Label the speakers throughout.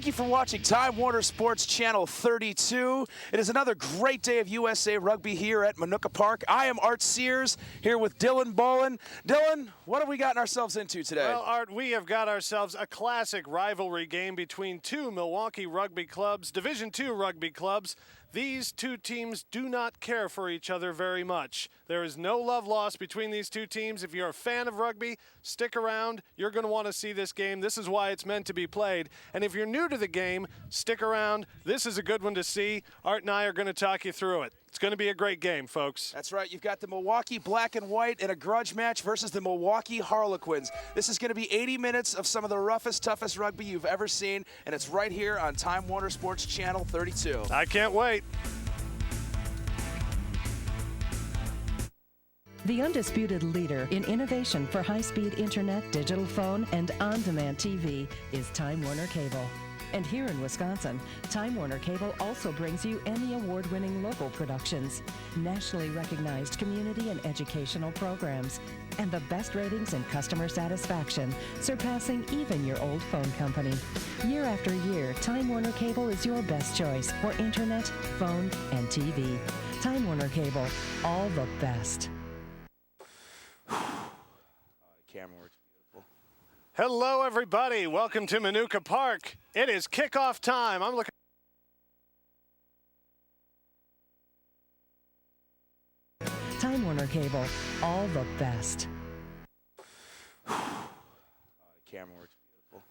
Speaker 1: Thank you for watching Time Warner Sports Channel 32. It is another great day of USA Rugby here at Manuka Park. I am Art Sears here with Dylan Bolin. Dylan, what have we gotten ourselves into today?
Speaker 2: Well, Art, we have got ourselves a classic rivalry game between two Milwaukee rugby clubs, Division II rugby clubs. These two teams do not care for each other very much. There is no love lost between these two teams. If you're a fan of rugby, stick around. You're going to want to see this game. This is why it's meant to be played. And if you're new to the game, stick around. This is a good one to see. Art and I are going to talk you through it. It's going to be a great game, folks.
Speaker 1: That's right. You've got the Milwaukee Black and White in a grudge match versus the Milwaukee Harlequins. This is going to be 80 minutes of some of the roughest, toughest rugby you've ever seen, and it's right here on Time Warner Sports Channel 32.
Speaker 2: I can't wait.
Speaker 3: The undisputed leader in innovation for high-speed internet, digital phone, and on-demand TV is Time Warner Cable. And here in Wisconsin, Time Warner Cable also brings you Emmy Award-winning local productions, nationally recognized community and educational programs, and the best ratings and customer satisfaction, surpassing even your old phone company. Year after year, Time Warner Cable is your best choice for internet, phone, and TV. Time Warner Cable, all the best.
Speaker 1: Camera works beautiful.
Speaker 2: Hello, everybody. Welcome to Manuka Park. It is kickoff time. I'm looking.
Speaker 3: Time Warner Cable, all the best.
Speaker 1: Camera works beautiful.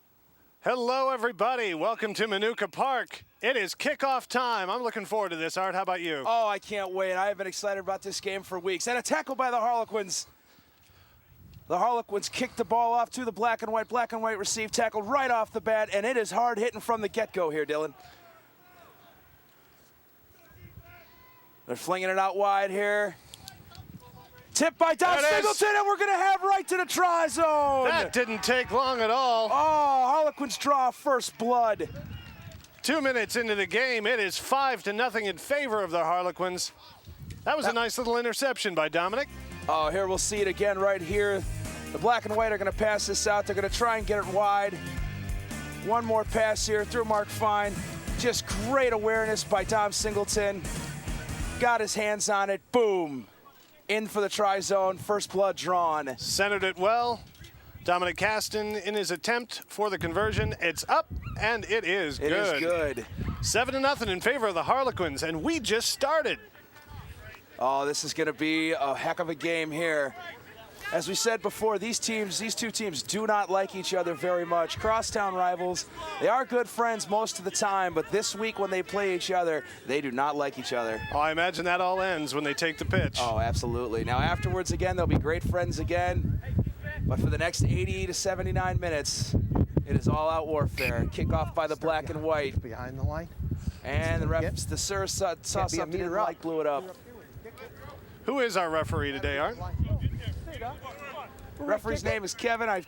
Speaker 2: Hello, everybody. Welcome to Manuka Park. It is kickoff time. I'm looking forward to this, Art. How about you?
Speaker 1: Oh, I can't wait. I have been excited about this game for weeks. And a tackle by the Harlequins. The Harlequins kicked the ball off to the Black and White. Black and White received tackle right off the bat, and it is hard hitting from the get-go here, Dylan. They're flinging it out wide here. Tipped by Dom Singleton, and we're going to have right to the try zone.
Speaker 2: That didn't take long at all.
Speaker 1: Oh, Harlequins draw first blood.
Speaker 2: 2 minutes into the game, it is 5-0 in favor of the Harlequins. That was a nice little interception by Dominic.
Speaker 1: Oh, here we'll see it again right here. The Black and White are going to pass this out. They're going to try and get it wide. One more pass here through Mark Fine. Just great awareness by Dom Singleton. Got his hands on it. Boom. In for the try zone. First blood drawn.
Speaker 2: Centered it well. Dominic Caston in his attempt for the conversion. It's up, and it is good.
Speaker 1: It is good.
Speaker 2: 7-0 in favor of the Harlequins, and we just started.
Speaker 1: Oh, this is going to be a heck of a game here. As we said before, these two teams do not like each other very much. Crosstown rivals, they are good friends most of the time, but this week when they play each other, they do not like each other.
Speaker 2: Oh, I imagine that all ends when they take the pitch.
Speaker 1: Oh, absolutely. Now afterwards, again, they'll be great friends again. But for the next 80 to 79 minutes, it is all-out warfare. Kickoff by the Black and White.
Speaker 4: Behind the line.
Speaker 1: And the refs, the Sir saw something he didn't like, blew it up.
Speaker 2: Who is our referee today, Art?
Speaker 1: Referee's name is Kevin. I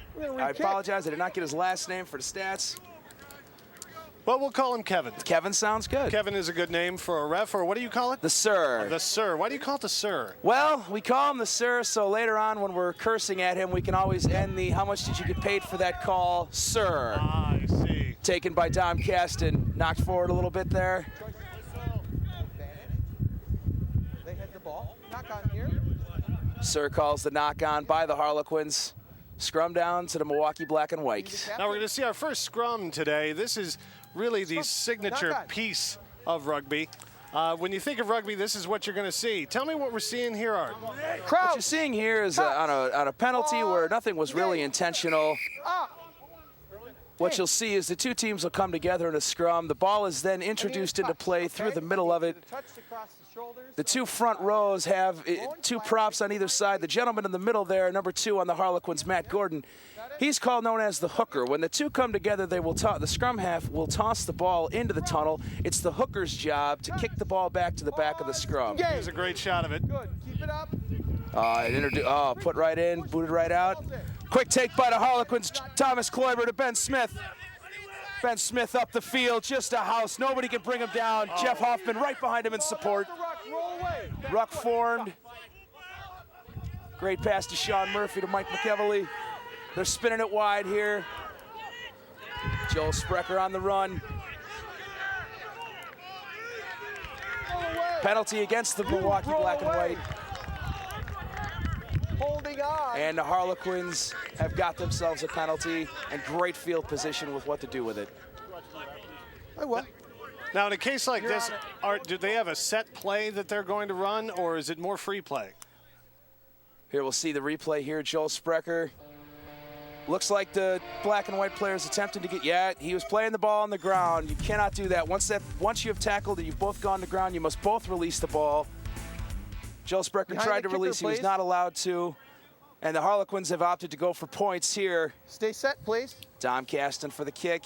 Speaker 1: apologize. I did not get his last name for the stats.
Speaker 2: Well, we'll call him Kevin.
Speaker 1: Kevin sounds good.
Speaker 2: Kevin is a good name for a ref, or what do you call it?
Speaker 1: The Sir.
Speaker 2: The Sir. Why do you call it the Sir?
Speaker 1: Well, we call him the Sir, so later on when we're cursing at him, we can always end the "How much did you get paid for that call, Sir?"
Speaker 2: Ah, I see.
Speaker 1: Taken by Dom Caston. Knocked forward a little bit there.
Speaker 4: They had the ball. Knock on here.
Speaker 1: Sir calls the knock on by the Harlequins. Scrum down to the Milwaukee Black and White.
Speaker 2: Now we're going to see our first scrum today. This is really the signature piece of rugby. When you think of rugby, this is what you're going to see. Tell me what we're seeing here, Art.
Speaker 1: What you're seeing here is on a penalty where nothing was really intentional. What you'll see is the two teams will come together in a scrum. The ball is then introduced into play through the middle of it. The two front rows have two props on either side. The gentleman in the middle there, number 2 on the Harlequins, Matt Gordon, he's called known as the hooker. When the two come together, they will the scrum half will toss the ball into the tunnel. It's the hooker's job to kick the ball back to the back of the scrum.
Speaker 2: Here's a great shot of it.
Speaker 4: Good. Keep it up.
Speaker 1: Put right in, booted right out. Quick take by the Harlequins. Thomas Kloiber to Ben Smith. Ben Smith up the field, just a house. Nobody can bring him down. Jeff Hoffman right behind him in support. Ruck formed. Great pass to Sean Murphy to Mike McEvely. They're spinning it wide here. Joel Sprecher on the run. Penalty against the Milwaukee Black and White.
Speaker 4: Holding on.
Speaker 1: And the Harlequins have got themselves a penalty and great field position with what to do with it.
Speaker 4: I will.
Speaker 2: Now, in a case like this, do they have a set play that they're going to run, or is it more free play?
Speaker 1: Here we'll see the replay here. Joel Sprecher. Looks like the black and white players attempted to get, he was playing the ball on the ground. You cannot do that. Once you have tackled and you've both gone to ground, you must both release the ball. Joel Sprecher tried to release, he was not allowed to. And the Harlequins have opted to go for points here.
Speaker 4: Stay set, please.
Speaker 1: Dom Caston for the kick.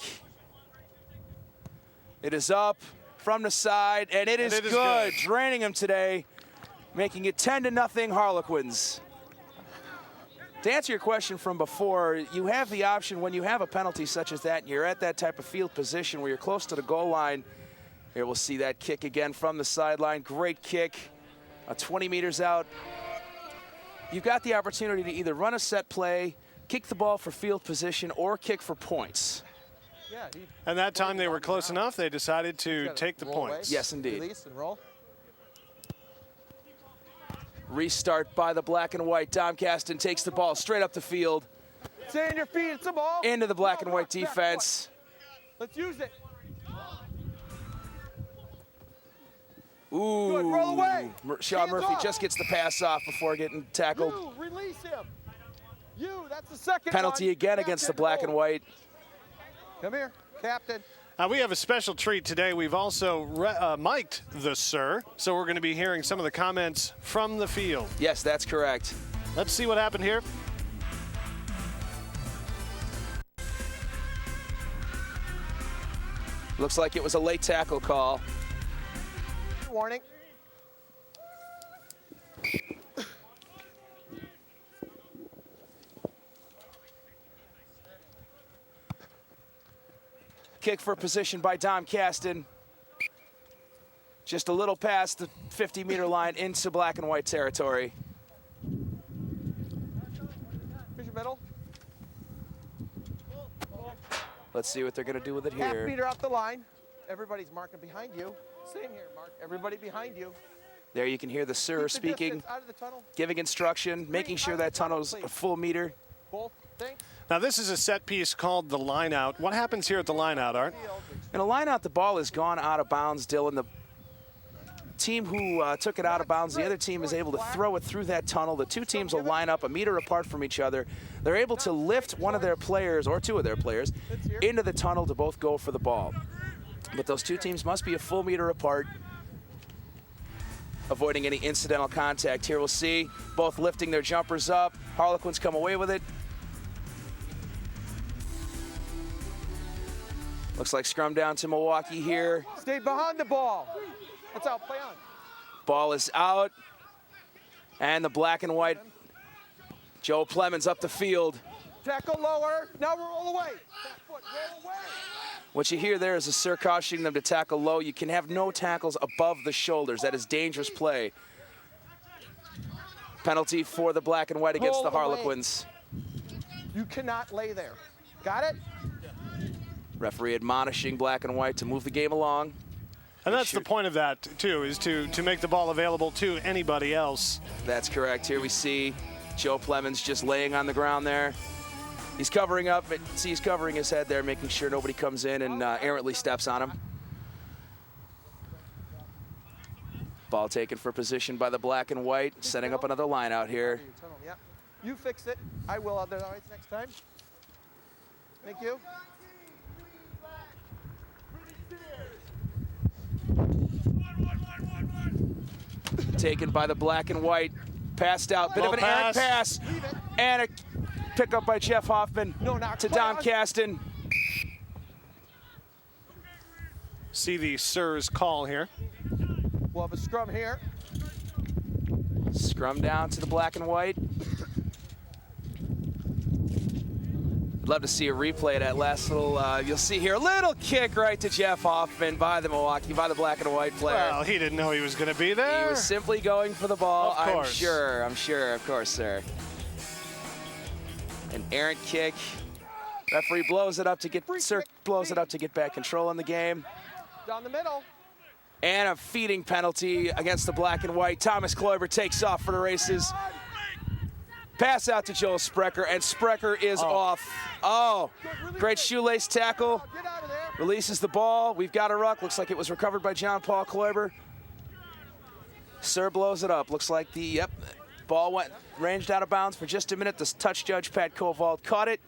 Speaker 1: It is up from the side, and it is good. Draining him today, making it 10-0 Harlequins. To answer your question from before, you have the option when you have a penalty such as that, and you're at that type of field position where you're close to the goal line. Here we'll see that kick again from the sideline. Great kick, 20 meters out. You've got the opportunity to either run a set play, kick the ball for field position, or kick for points.
Speaker 4: Yeah,
Speaker 2: and that time they were close enough, they decided to take the points.
Speaker 4: Away.
Speaker 1: Yes, indeed.
Speaker 4: Release and roll.
Speaker 1: Restart by the black and white. Dom Caston takes the ball straight up the field.
Speaker 4: Stay on your feet, it's a ball.
Speaker 1: Into the black and white defense.
Speaker 4: Let's use it.
Speaker 1: Ooh.
Speaker 4: Good, roll away.
Speaker 1: Sean
Speaker 4: Hands
Speaker 1: Murphy
Speaker 4: off.
Speaker 1: just gets the pass off before getting tackled.
Speaker 4: You, release him. You, that's the second
Speaker 1: Penalty
Speaker 4: one.
Speaker 1: again against the black and white.
Speaker 4: Come here, Captain.
Speaker 2: We have a special treat today. We've also mic'd the sir, so we're going to be hearing some of the comments from the field.
Speaker 1: Yes, that's correct.
Speaker 2: Let's see what happened here.
Speaker 1: Looks like it was a late tackle call.
Speaker 4: Warning.
Speaker 1: Kick for position by Dom Caston. Just a little past the 50-meter line into black and white territory.
Speaker 4: Here's your middle.
Speaker 1: Let's see what they're going to do with it
Speaker 4: Half
Speaker 1: here.
Speaker 4: meter off the line. Everybody's marking behind you. Same here, Mark. Everybody behind you.
Speaker 1: There you can hear the sir
Speaker 4: Keep the
Speaker 1: speaking,
Speaker 4: distance out of the tunnel.
Speaker 1: giving instruction, making sure that tunnel's a full meter.
Speaker 4: Both. Thanks.
Speaker 2: Now, this is a set piece called the line out. What happens here at the line out, Art?
Speaker 1: In a line out, the ball has gone out of bounds, Dylan. The team who took it out of bounds, the other team is able to throw it through that tunnel. The two teams will line up a meter apart from each other. They're able to lift one of their players, or two of their players, into the tunnel to both go for the ball. But those two teams must be a full meter apart, avoiding any incidental contact. Here we'll see both lifting their jumpers up. Harlequins come away with it. Looks like scrum down to Milwaukee here.
Speaker 4: Stay behind the ball. That's out. Play on.
Speaker 1: Ball is out. And the black and white, Joe Plemons up the field.
Speaker 4: Tackle lower. Now roll away. Back foot. Roll away.
Speaker 1: What you hear there is a sir cautioning them to tackle low. You can have no tackles above the shoulders. That is dangerous play. Penalty for the black and white against the Harlequins.
Speaker 4: You cannot lay there. Got it?
Speaker 1: Referee admonishing black and white to move the game along.
Speaker 2: And that's the point of that, too, is to make the ball available to anybody else.
Speaker 1: That's correct. Here we see Joe Plemons just laying on the ground there. He's covering up. See, he's covering his head there, making sure nobody comes in and errantly steps on him. Ball taken for position by the black and white, setting up another line out here.
Speaker 4: Yeah. You fix it. I will otherwise next time. Thank you.
Speaker 1: Taken by the black and white. Passed out. Bit of an errant pass. And a pickup by Jeff Hoffman to Dom Caston.
Speaker 2: See the sir's call here.
Speaker 4: We'll have a scrum here.
Speaker 1: Scrum down to the black and white. I'd love to see a replay of that last little, you'll see here, a little kick right to Jeff Hoffman by the black and white player.
Speaker 2: Well, he didn't know he was going to be there.
Speaker 1: He was simply going for the ball,
Speaker 2: Of course.
Speaker 1: I'm sure, of course, sir. An errant kick. Referee blows it up to get, blows it up to get back control in the game.
Speaker 4: Down the middle.
Speaker 1: And a feeding penalty against the black and white. Thomas Kloiber takes off for the races. Pass out to Joel Sprecher, and Sprecher is off. Oh, great shoelace tackle. Releases the ball. We've got a ruck. Looks like it was recovered by John Paul Kloiber. Sir blows it up. Looks like the, ball went ranged out of bounds for just a minute. The touch judge, Pat Kovald, caught it.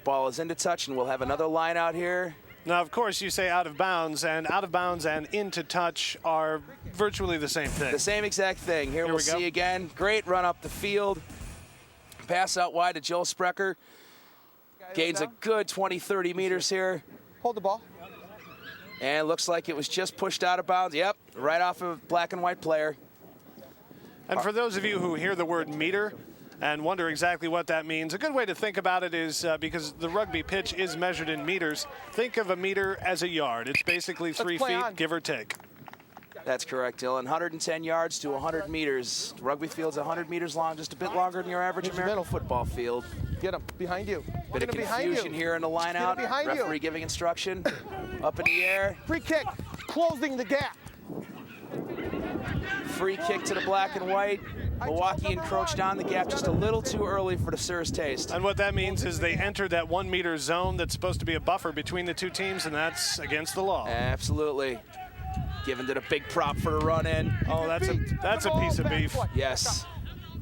Speaker 1: Ball is into touch, and we'll have another line out here.
Speaker 2: Now, of course, you say out of bounds and into touch are virtually the same thing.
Speaker 1: The same exact thing. Here we'll see again. Great run up the field. Pass out wide to Joel Sprecher. Gains a good 20, 30 meters here.
Speaker 4: Hold the ball.
Speaker 1: And looks like it was just pushed out of bounds. Yep, right off of a black and white player.
Speaker 2: And for those of you who hear the word meter and wonder exactly what that means, a good way to think about it is because the rugby pitch is measured in meters, think of a meter as a yard. It's basically 3 feet, give or take.
Speaker 1: That's correct, Dylan. 110 yards to 100 meters. Rugby field's 100 meters long, just a bit longer than your average American football field.
Speaker 4: Get him behind you.
Speaker 1: Bit of confusion here in the line out. Referee giving instruction. Up in the air.
Speaker 4: Free kick, closing the gap.
Speaker 1: Free kick to the black and white. Milwaukee encroached on the gap just a little too early for the Sir's taste.
Speaker 2: And what that means is they entered that 1 meter zone that's supposed to be a buffer between the two teams, and that's against the law.
Speaker 1: Absolutely. Given to the big prop for the run in.
Speaker 2: Oh, that's a piece of beef.
Speaker 1: Yes.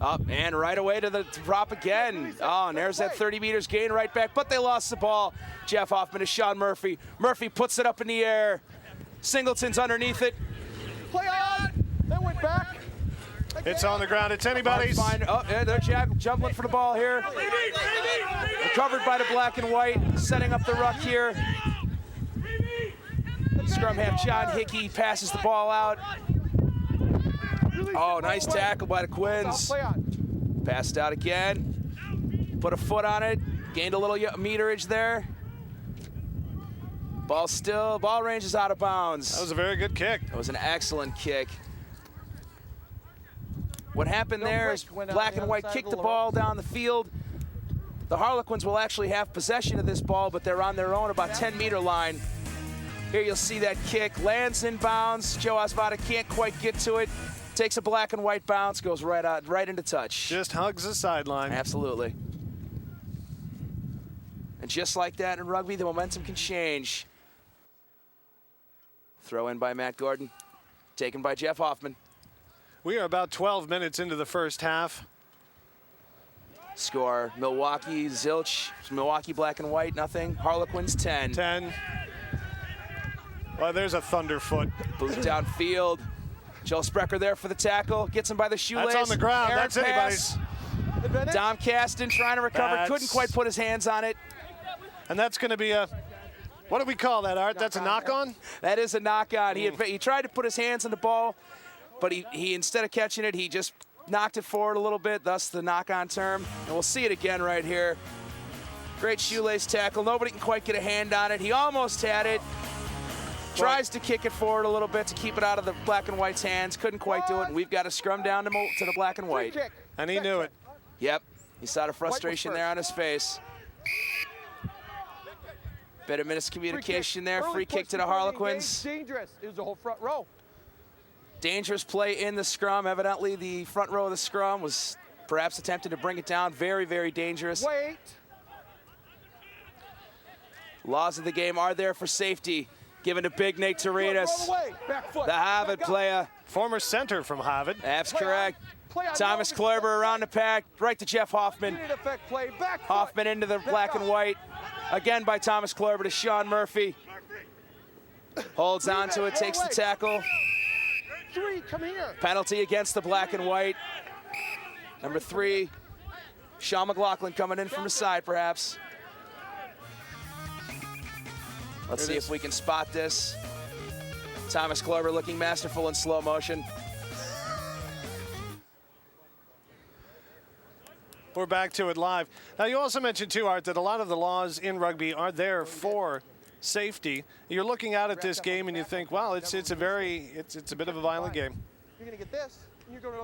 Speaker 1: Up and right away to the prop again. Oh, and there's that 30 meters gain right back, but they lost the ball. Jeff Hoffman to Sean Murphy. Murphy puts it up in the air. Singleton's underneath it.
Speaker 4: Play on. They went back.
Speaker 2: It's on the ground. It's anybody's.
Speaker 1: Oh, yeah, they're jumping for the ball here. Recovered by the black and white. Setting up the ruck here. Scrum half John Hickey passes the ball out. Oh, nice tackle by the Quins. Passed out again. Put a foot on it. Gained a little meterage there. Ball range is out of bounds.
Speaker 2: That was a very good kick.
Speaker 1: That was an excellent kick. What happened there is black and white kicked the ball down the field. The Harlequins will actually have possession of this ball, but they're on their own about 10-meter line. Here you'll see that kick, lands in bounds. Joe Osvada can't quite get to it. Takes a black and white bounce, goes right into touch.
Speaker 2: Just hugs the sideline.
Speaker 1: Absolutely. And just like that in rugby, the momentum can change. Throw in by Matt Gordon, taken by Jeff Hoffman.
Speaker 2: We are about 12 minutes into the first half.
Speaker 1: Score, Milwaukee, zilch. Milwaukee black and white, nothing. Harlequins 10.
Speaker 2: 10. Well, there's a thunderfoot.
Speaker 1: Boot downfield. Joel Sprecher there for the tackle. Gets him by the shoelace.
Speaker 2: That's on the ground.
Speaker 1: Errant
Speaker 2: That's anybody's.
Speaker 1: Dom Caston trying to recover. Couldn't quite put his hands on it.
Speaker 2: And that's going to be a, what do we call that, Art? That's a knock-on?
Speaker 1: That is a knock-on. He tried to put his hands on the ball, but he instead of catching it, he just knocked it forward a little bit, thus the knock-on term. And we'll see it again right here. Great shoelace tackle. Nobody can quite get a hand on it. He almost had it. Tries to kick it forward a little bit to keep it out of the black and white's hands. Couldn't quite do it, and we've got a scrum down to the black and white.
Speaker 2: And he knew it.
Speaker 1: Yep. He saw the frustration there on his face. Bit of miscommunication there. Free kick to the Harlequins.
Speaker 4: Dangerous. It was the whole front row.
Speaker 1: Dangerous play in the scrum. Evidently, the front row of the scrum was perhaps attempting to bring it down. Very, very dangerous.
Speaker 4: Wait.
Speaker 1: Laws of the game are there for safety. Given to Big Nate Toritas, the Harvard player.
Speaker 2: Former center from Harvard.
Speaker 1: That's correct. Thomas Kloiber around the pack, right to Jeff Hoffman. Hoffman into the black and white. Again by Thomas Kloiber to Sean Murphy. Holds on to it, takes the tackle. Penalty against the black and white. Number 3, Sean McLaughlin coming in from the side, perhaps. Let's see if we can spot this. Thomas Kloiber looking masterful in slow motion.
Speaker 2: We're back to it live. Now, you also mentioned, too, Art, that a lot of the laws in rugby are there for safety. You're looking out at this game and you think, wow, it's a bit of a violent game.
Speaker 4: You're going to get this.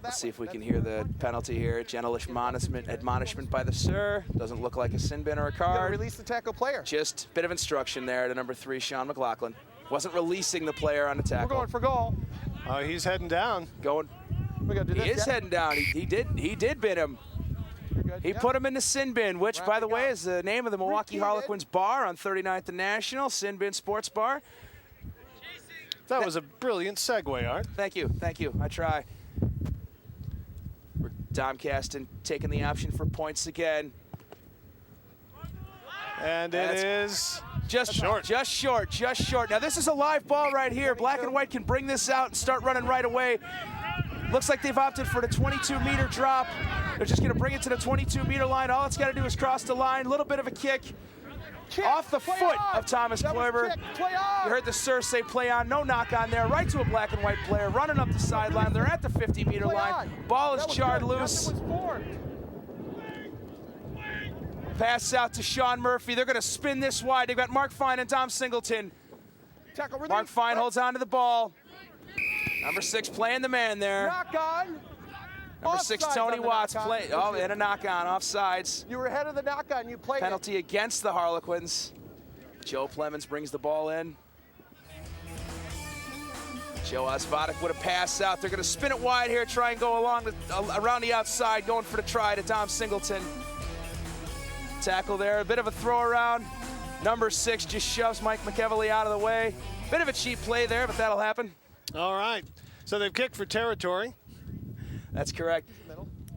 Speaker 1: Let's see if we can hear the penalty here. Gentle admonishment by the Sir. Doesn't look like a sin bin or a card.
Speaker 4: Release the tackle player.
Speaker 1: Just a bit of instruction there to number 3, Sean McLaughlin. Wasn't releasing the player on the tackle.
Speaker 4: We're going for goal.
Speaker 2: He's heading down.
Speaker 1: Going.
Speaker 4: We gotta do this.
Speaker 1: He is heading down. He did bid him. He put him in the sin bin, which, by the way, is the name of the Milwaukee Harlequins bar on 39th and National, Sin Bin Sports Bar.
Speaker 2: That was a brilliant segue, Art.
Speaker 1: Thank you. I try. We're Domcasting taking the option for points again.
Speaker 2: And it is
Speaker 1: just short. Now this is a live ball right here. Black and white can bring this out and start running right away. Looks like they've opted for the 22-meter drop. They're just going to bring it to the 22-meter line. All it's got to do is cross the line. A little bit of a kick off the foot of Thomas Kloiber. You heard the sir say play on. No knock on there. Right to a black and white player. Running up the sideline. They're at the 50-meter line. Ball is jarred loose. Pass out to Sean Murphy. They're going to spin this wide. They've got Mark Fine and Dom Singleton. Mark Fine holds on to the ball. Number 6 playing the man there.
Speaker 4: Knock on.
Speaker 1: Number 6, Tony Watts, play. Oh, and a knock on, offsides.
Speaker 4: You were ahead of the knock on. You played
Speaker 1: penalty against the Harlequins. Joe Plemons brings the ball in. Joe Osvodik with a pass out. They're going to spin it wide here, try and go around the outside, going for the try to Dom Singleton. Tackle there, a bit of a throw around. Number 6 just shoves Mike McEvely out of the way. Bit of a cheap play there, but that'll happen.
Speaker 2: All right, so they've kicked for territory.
Speaker 1: That's correct.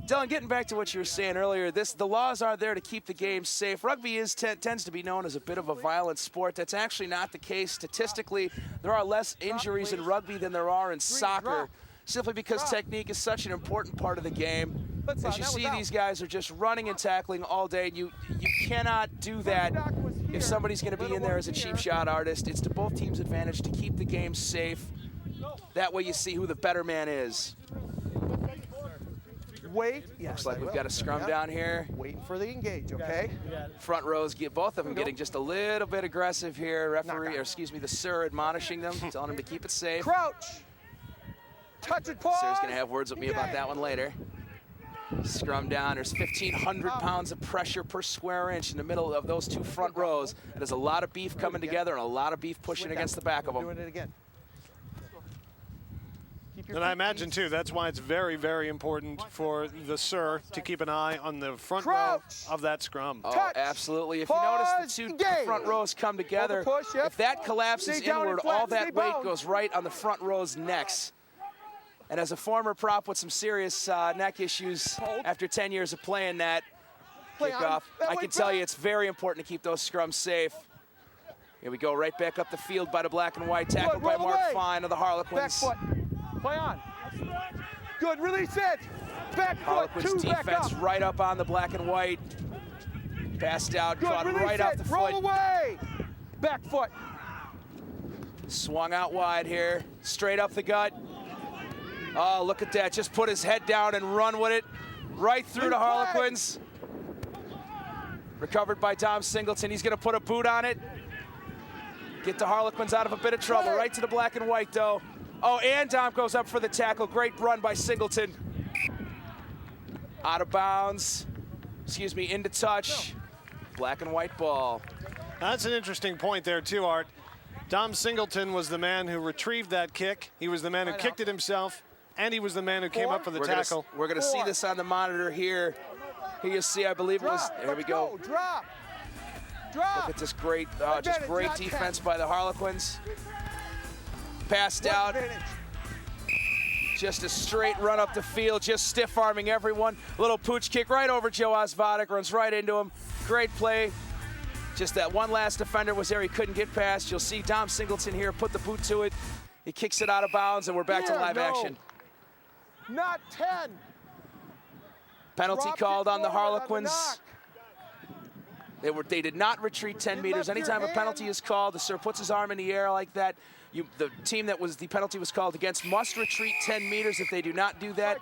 Speaker 1: Dylan, getting back to what you were saying earlier, the laws are there to keep the game safe. Rugby tends to be known as a bit of a violent sport. That's actually not the case. Statistically, there are less injuries in rugby than there are in soccer, simply because technique is such an important part of the game. As you see, these guys are just running and tackling all day. You cannot do that if somebody's going to be in there as a cheap shot artist. It's to both teams' advantage to keep the game safe. That way you see who the better man is.
Speaker 4: Wait. Yes,
Speaker 1: looks like we've got a scrum down here.
Speaker 4: Waiting for the engage, okay?
Speaker 1: Front rows, both of them getting just a little bit aggressive here. Referee, or excuse me, the sir admonishing them, telling them to keep it safe.
Speaker 4: Crouch. Touch it, pause.
Speaker 1: Sir's going to have words with me about that one later. Scrum down. There's 1,500 pounds of pressure per square inch in the middle of those two front rows. There's a lot of beef coming together and a lot of beef pushing against the back of them.
Speaker 4: Doing it again.
Speaker 2: And I imagine, too, that's why it's very, very important for the sir to keep an eye on the front row of that scrum.
Speaker 1: Oh, absolutely. If you notice the two front rows come together, if that collapses inward, all that weight goes right on the front row's necks. And as a former prop with some serious neck issues after 10 years of playing that kickoff, I can tell you it's very important to keep those scrums safe. Here we go, right back up the field by the black and white, tackled by Mark Fine of the Harlequins.
Speaker 4: Back foot. Play on. Good, release it. Back foot,
Speaker 1: Harlequins defense right up on the black and white. Passed out, caught right off the foot.
Speaker 4: Roll away. Back foot.
Speaker 1: Swung out wide here, straight up the gut. Oh, look at that, just put his head down and run with it. Right through the Harlequins. Recovered by Dom Singleton, he's gonna put a boot on it. Get the Harlequins out of a bit of trouble, right to the black and white though. Oh, and Dom goes up for the tackle. Great run by Singleton. Out of bounds. Excuse me, into touch. Black and white ball.
Speaker 2: That's an interesting point there too, Art. Dom Singleton was the man who retrieved that kick. He was the man who kicked it himself, and he was the man who came up for the tackle.
Speaker 1: We're going to see this on the monitor here. Here you see, I believe it was, there we go.
Speaker 4: Drop.
Speaker 1: Look at this great, just great defense by the Harlequins. Passed out. Just a straight run up the field, just stiff arming everyone. Little pooch kick right over Joe Osvodik, runs right into him. Great play. Just that one last defender was there, he couldn't get past. You'll see Dom Singleton here put the boot to it. He kicks it out of bounds, and we're back to live action.
Speaker 4: Not 10.
Speaker 1: Penalty called on the Harlequins. They did not retreat 10 meters. Anytime a penalty is called, the sir puts his arm in the air like that. The team that the penalty was called against must retreat 10 meters. If they do not do that,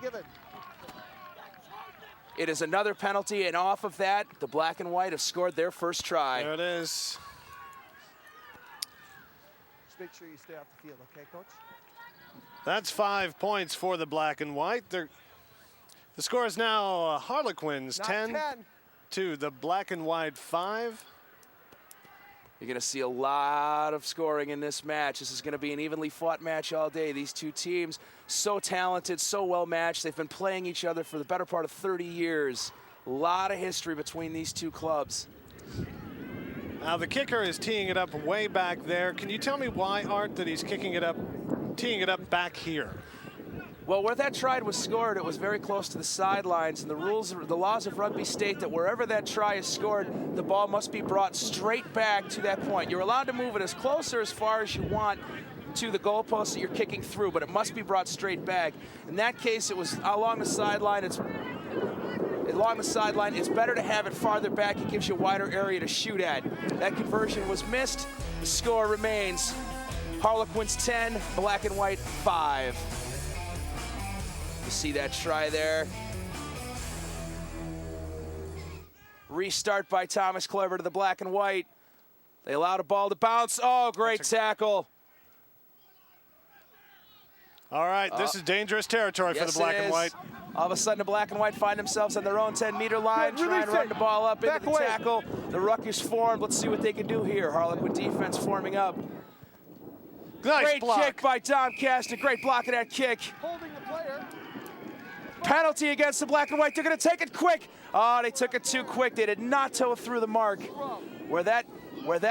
Speaker 1: it is another penalty, and off of that, the black and white have scored their first try.
Speaker 2: There it is.
Speaker 4: Just make sure you stay off the field, okay, Coach?
Speaker 2: That's 5 points for the black and white. The score is now Harlequins 10 to the black and white 5.
Speaker 1: You're going to see a lot of scoring in this match. This is going to be an evenly fought match all day. These two teams, so talented, so well matched. They've been playing each other for the better part of 30 years. A lot of history between these two clubs.
Speaker 2: Now the kicker is teeing it up way back there. Can you tell me why, Art, that he's teeing it up back here?
Speaker 1: Well, where that try was scored, it was very close to the sidelines, and the laws of rugby state that wherever that try is scored, the ball must be brought straight back to that point. You're allowed to move it as close or as far as you want to the goalpost that you're kicking through, but it must be brought straight back. In that case, it was along the sideline. It's better to have it farther back. It gives you a wider area to shoot at. That conversion was missed. The score remains Harlequins 10, Black and White 5. You see that try there. Restart by Thomas Clever to the Black and White. They allowed a ball to bounce. Oh, great tackle.
Speaker 2: All right, this is dangerous territory for the Black and White.
Speaker 1: All of a sudden, the Black and White find themselves on their own 10-meter line, trying to run the ball up into the tackle. The ruck is formed. Let's see what they can do here. Harlequin defense forming up.
Speaker 2: Nice
Speaker 1: Great
Speaker 2: block.
Speaker 1: kick by Dom Caston. Great block of that kick.
Speaker 4: Holding the player.
Speaker 1: Penalty against the Black and White. They're going to take it quick. Oh, they took it too quick. They did not toe through the mark. Where that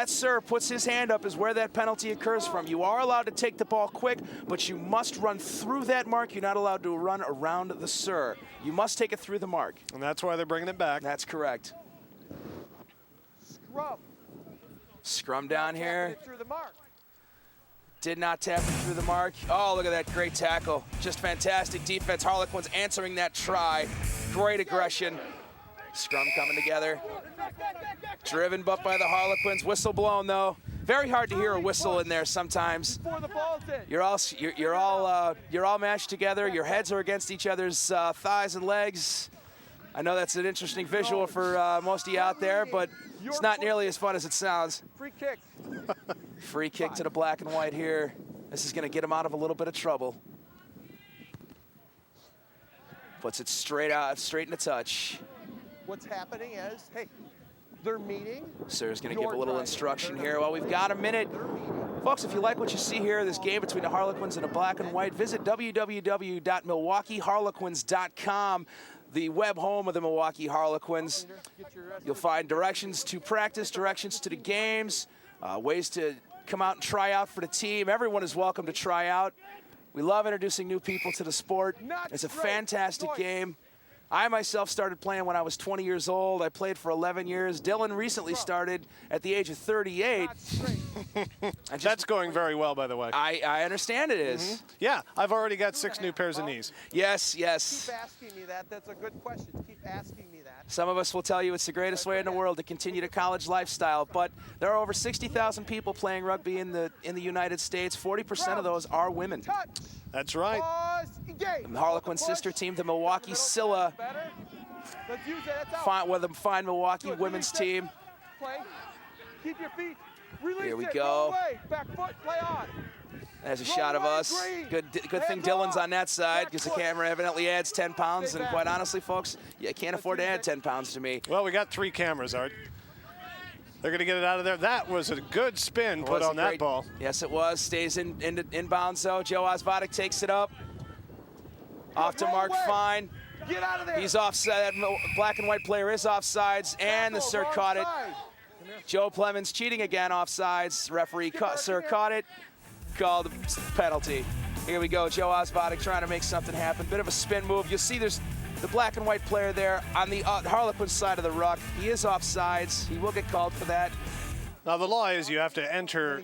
Speaker 1: sir puts his hand up is where that penalty occurs from. You are allowed to take the ball quick, but you must run through that mark. You're not allowed to run around the sir. You must take it through the mark.
Speaker 2: And that's why they're bringing it back.
Speaker 1: That's correct.
Speaker 4: Scrum.
Speaker 1: Scrum down here.
Speaker 4: Through the mark.
Speaker 1: Did not tap it through the mark. Oh, look at that great tackle. Just fantastic defense. Harlequins answering that try. Great aggression. Scrum coming together. Driven but by the Harlequins. Whistle blown though. Very hard to hear a whistle in there sometimes. You're all mashed together. Your heads are against each other's thighs and legs. I know that's an interesting visual for most of you out there, but it's not nearly as fun as it sounds.
Speaker 4: Free kick.
Speaker 1: Free kick to the Black and White here. This is going to get them out of a little bit of trouble. Puts it straight into touch.
Speaker 4: What's happening is, hey, they're meeting.
Speaker 1: Sir's going to give a little instruction here. Well, we've got a minute. Folks, if you like what you see here, this game between the Harlequins and the Black and White, visit www.milwaukeeharlequins.com, the web home of the Milwaukee Harlequins. You'll find directions to practice, directions to the games, ways to come out and try out for the team. Everyone is welcome to try out. We love introducing new people to the sport. It's a fantastic game. I myself started playing when I was 20 years old. I played for 11 years. Dylan recently started at the age of 38.
Speaker 2: That's going very well, by the way.
Speaker 1: I understand it is.
Speaker 2: Mm-hmm. Yeah, I've already got 6 new pairs of knees.
Speaker 1: Yes, yes.
Speaker 4: Keep asking me that. That's a good question. Keep asking me that.
Speaker 1: Some of us will tell you it's the greatest way in the world to continue the college lifestyle, but there are over 60,000 people playing rugby in the United States. 40% of those are women.
Speaker 2: That's right.
Speaker 1: The Harlequin sister team, the Milwaukee Scylla, fine Milwaukee women's team.
Speaker 4: Keep your feet.
Speaker 1: Here we go.
Speaker 4: Back foot, play on.
Speaker 1: There's a shot of us. Good thing Dylan's on that side because the camera evidently adds 10 pounds. And quite honestly, folks, you can't afford to add 10 pounds to me.
Speaker 2: Well, we got 3 cameras, Art. They're going to get it out of there. That was a good spin put on that ball.
Speaker 1: Yes, it was. Stays inbounds, though. Joe Osvotic takes it up. Off to Mark Fine.
Speaker 4: Get out of there.
Speaker 1: He's offside. That Black and White player is offsides, and the Sir caught it. Joe Plemons cheating again, offsides. Referee Sir caught it. Called a penalty. Here we go. Joe Osvotic trying to make something happen. Bit of a spin move. You'll see there's the Black and White player there on the Harlequin side of the ruck. He is offsides. He will get called for that.
Speaker 2: Now the law is you have to enter.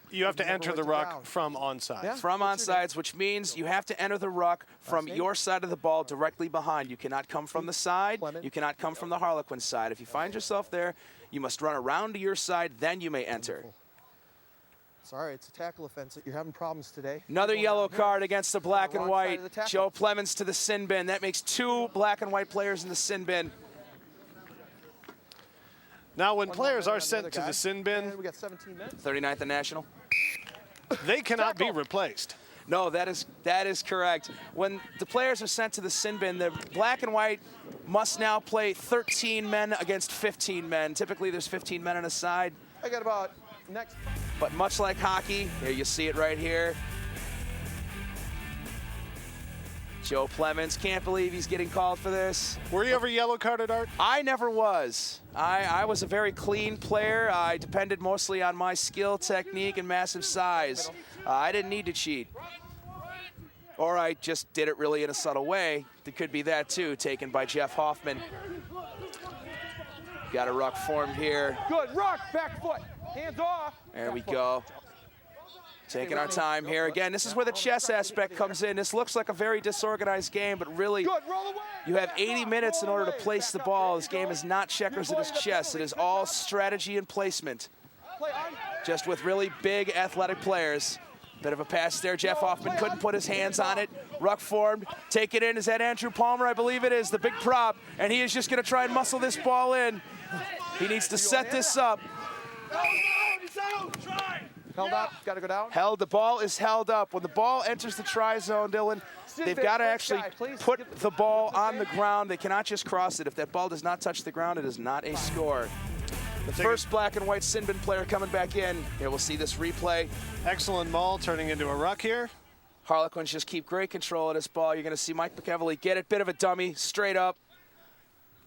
Speaker 2: You have to enter the ruck from onside.
Speaker 1: Yeah. From onsides, which means you have to enter the ruck from your side of the ball directly behind. You cannot come from the side. You cannot come from the Harlequin side. If you find yourself there, you must run around to your side, then you may enter.
Speaker 4: Sorry, it's a tackle offense. You're having problems today.
Speaker 1: Another yellow card against the Black and White. Joe Plemons to the sin bin. That makes 2 Black and White players in the sin bin.
Speaker 2: Now, when players are sent to the sin bin,
Speaker 4: we got 17 minutes.
Speaker 1: 39th and National.
Speaker 2: They cannot be replaced.
Speaker 1: No, that is correct. When the players are sent to the sin bin, the Black and White must now play 13 men against 15 men. Typically, there's 15 men on a side.
Speaker 4: I got about next.
Speaker 1: But much like hockey, here you see it right here. Joe Plemons, can't believe he's getting called for this.
Speaker 2: Were you ever yellow carded, Art?
Speaker 1: I never was. I was a very clean player. I depended mostly on my skill, technique, and massive size. I didn't need to cheat. Or I just did it really in a subtle way. It could be that too, taken by Jeff Hoffman. Got a ruck formed here.
Speaker 4: Good, ruck, back foot, hands off.
Speaker 1: There we go. Taking our time here. Again, this is where the chess aspect comes in. This looks like a very disorganized game, but really, you have 80 minutes in order to place the ball. This game is not checkers, it is chess. It is all strategy and placement. Just with really big athletic players. Bit of a pass there. Jeff Hoffman couldn't put his hands on it. Ruck formed. Take it in. Is that Andrew Palmer? I believe it is, the big prop. And he is just going to try and muscle this ball in. He needs to set this up.
Speaker 4: Held up, got to go down.
Speaker 1: Held, the ball is held up. When the ball enters the try zone, Dylan, they've got to actually put the ball on the ground. They cannot just cross it. If that ball does not touch the ground, it is not a score. The first black and white Sinbin player coming back in. Here we'll see this replay.
Speaker 2: Excellent maul turning into a ruck here.
Speaker 1: Harlequins just keep great control of this ball. You're going to see Mike McEvely get it, bit of a dummy, straight up.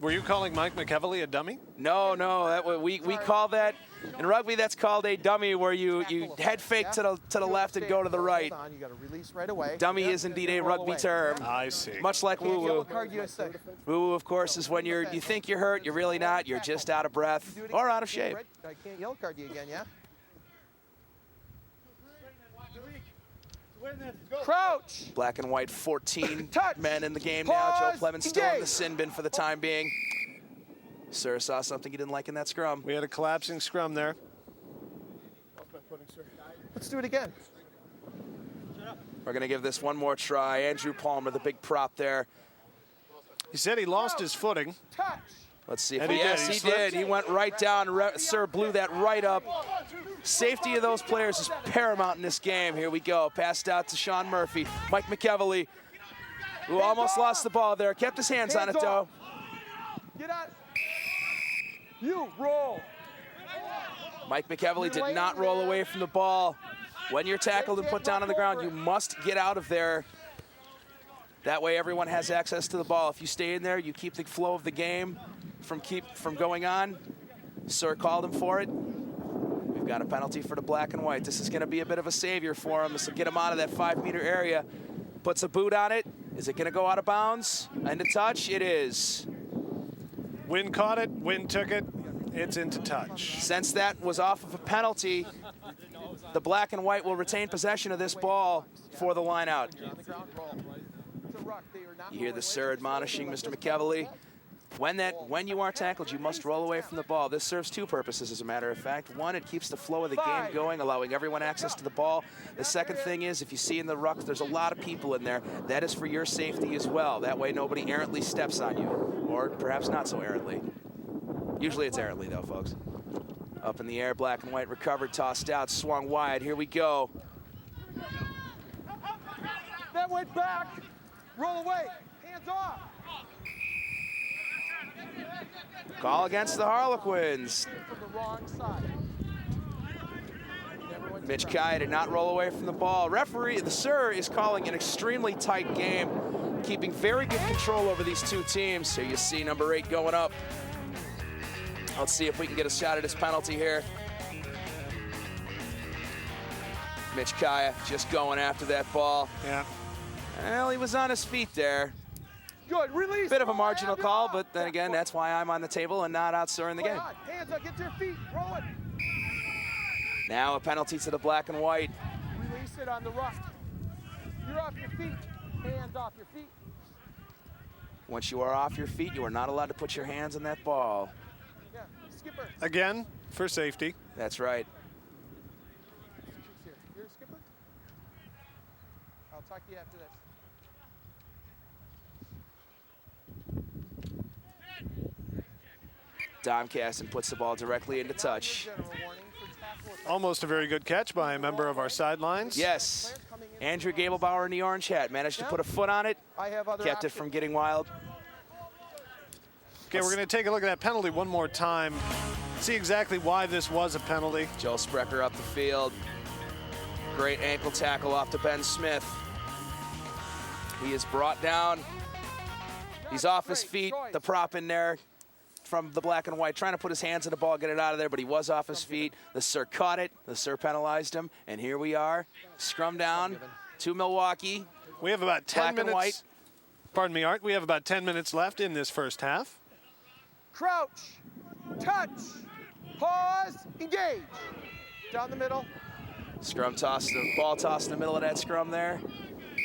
Speaker 2: Were you calling Mike McEvely a dummy?
Speaker 1: No, we call that in rugby. That's called a dummy, where you head fake to the left and go to the right.
Speaker 4: You got to release right away.
Speaker 1: Dummy is indeed a rugby term.
Speaker 2: I see.
Speaker 1: Much like woo-woo.
Speaker 4: USA.
Speaker 1: Woo-woo, of course, is when you think you're hurt, you're really not. You're just out of breath or out of shape.
Speaker 4: I can't yellow card you again, yeah? Crouch.
Speaker 1: Black and white, 14
Speaker 4: Touch.
Speaker 1: men in the game
Speaker 4: Pause.
Speaker 1: now. Joe Plemons still in the
Speaker 4: Engage.
Speaker 1: sin bin for the time being. Sir saw something he didn't like in that scrum.
Speaker 2: We had a collapsing scrum there.
Speaker 4: Let's do it again.
Speaker 1: We're going to give this one more try. Andrew Palmer, the big prop there.
Speaker 2: He said he lost his footing.
Speaker 4: Touch.
Speaker 1: Let's see if
Speaker 2: And he did.
Speaker 1: yes,
Speaker 2: He
Speaker 1: he
Speaker 2: slipped.
Speaker 1: did. He went right down. Sir blew that right up. Safety of those players is paramount in this game. Here we go. Passed out to Sean Murphy. Mike McEvely, who almost lost the ball there. Kept his hands on it, though.
Speaker 4: Get out. You roll.
Speaker 1: Mike McEvely did not roll away from the ball. When you're tackled and put down on the ground, you must get out of there. That way everyone has access to the ball. If you stay in there, you keep the flow of the game from going on. Sir called him for it. We've got a penalty for the black and white. This is going to be a bit of a savior for him. This will get him out of that 5-meter area. Puts a boot on it. Is it going to go out of bounds? And a touch? It is.
Speaker 2: Wynn caught it. Wynn took it. It's into touch.
Speaker 1: Since that was off of a penalty, the black and white will retain possession of this ball for the line out. You hear the sir admonishing Mr. McEvely. When you are tackled, you must roll away from the ball. This serves two purposes, as a matter of fact. One, it keeps the flow of the game going, allowing everyone access to the ball. The second thing is, if you see in the ruck, there's a lot of people in there. That is for your safety as well. That way nobody errantly steps on you, or perhaps not so errantly. Usually it's errantly, though, folks. Up in the air, black and white, recovered, tossed out, swung wide. Here we go.
Speaker 4: That went back. Roll away. Hands off.
Speaker 1: Call against the Harlequins.
Speaker 4: From the wrong side.
Speaker 1: Mitch Kaya did not roll away from the ball. Referee, the sir, is calling an extremely tight game, keeping very good control over these two teams. So you see number 8 going up. Let's see if we can get a shot at his penalty here. Mitch Kaya just going after that ball.
Speaker 2: Yeah.
Speaker 1: Well, he was on his feet there.
Speaker 4: Good, release.
Speaker 1: Bit of a marginal call, but then again, that's why I'm on the table and not out sir in the game.
Speaker 4: Hands up, get to your feet, roll it.
Speaker 1: Now a penalty to the black and white.
Speaker 4: Release it on the ruck. You're off your feet. Hands off your feet.
Speaker 1: Once you are off your feet, you are not allowed to put your hands on that ball.
Speaker 4: Yeah, skipper.
Speaker 2: Again, for safety.
Speaker 1: That's right.
Speaker 4: You're a skipper? I'll talk to you after this.
Speaker 1: Dom Caston puts the ball directly into touch.
Speaker 2: Almost a very good catch by a member of our sidelines.
Speaker 1: Yes. Andrew Gablebauer in the orange hat managed to put a foot on it, kept it from getting wild.
Speaker 2: Okay, we're going to take a look at that penalty one more time. see exactly why this was a penalty.
Speaker 1: Joe Sprecher up the field. Great ankle tackle off to Ben Smith. He is brought down. He's off his feet, the prop in there from the black and white, trying to put his hands on the ball, get it out of there, but he was off his feet. The Sir caught it, the Sir penalized him, and here we are, scrum down to Milwaukee.
Speaker 2: We have about 10
Speaker 1: Black
Speaker 2: minutes.
Speaker 1: and white.
Speaker 2: Pardon me, Art. We have about 10 minutes left in this first half.
Speaker 4: Crouch, touch, pause, engage. Down the middle.
Speaker 1: Scrum toss, the ball tossed in the middle of that scrum there.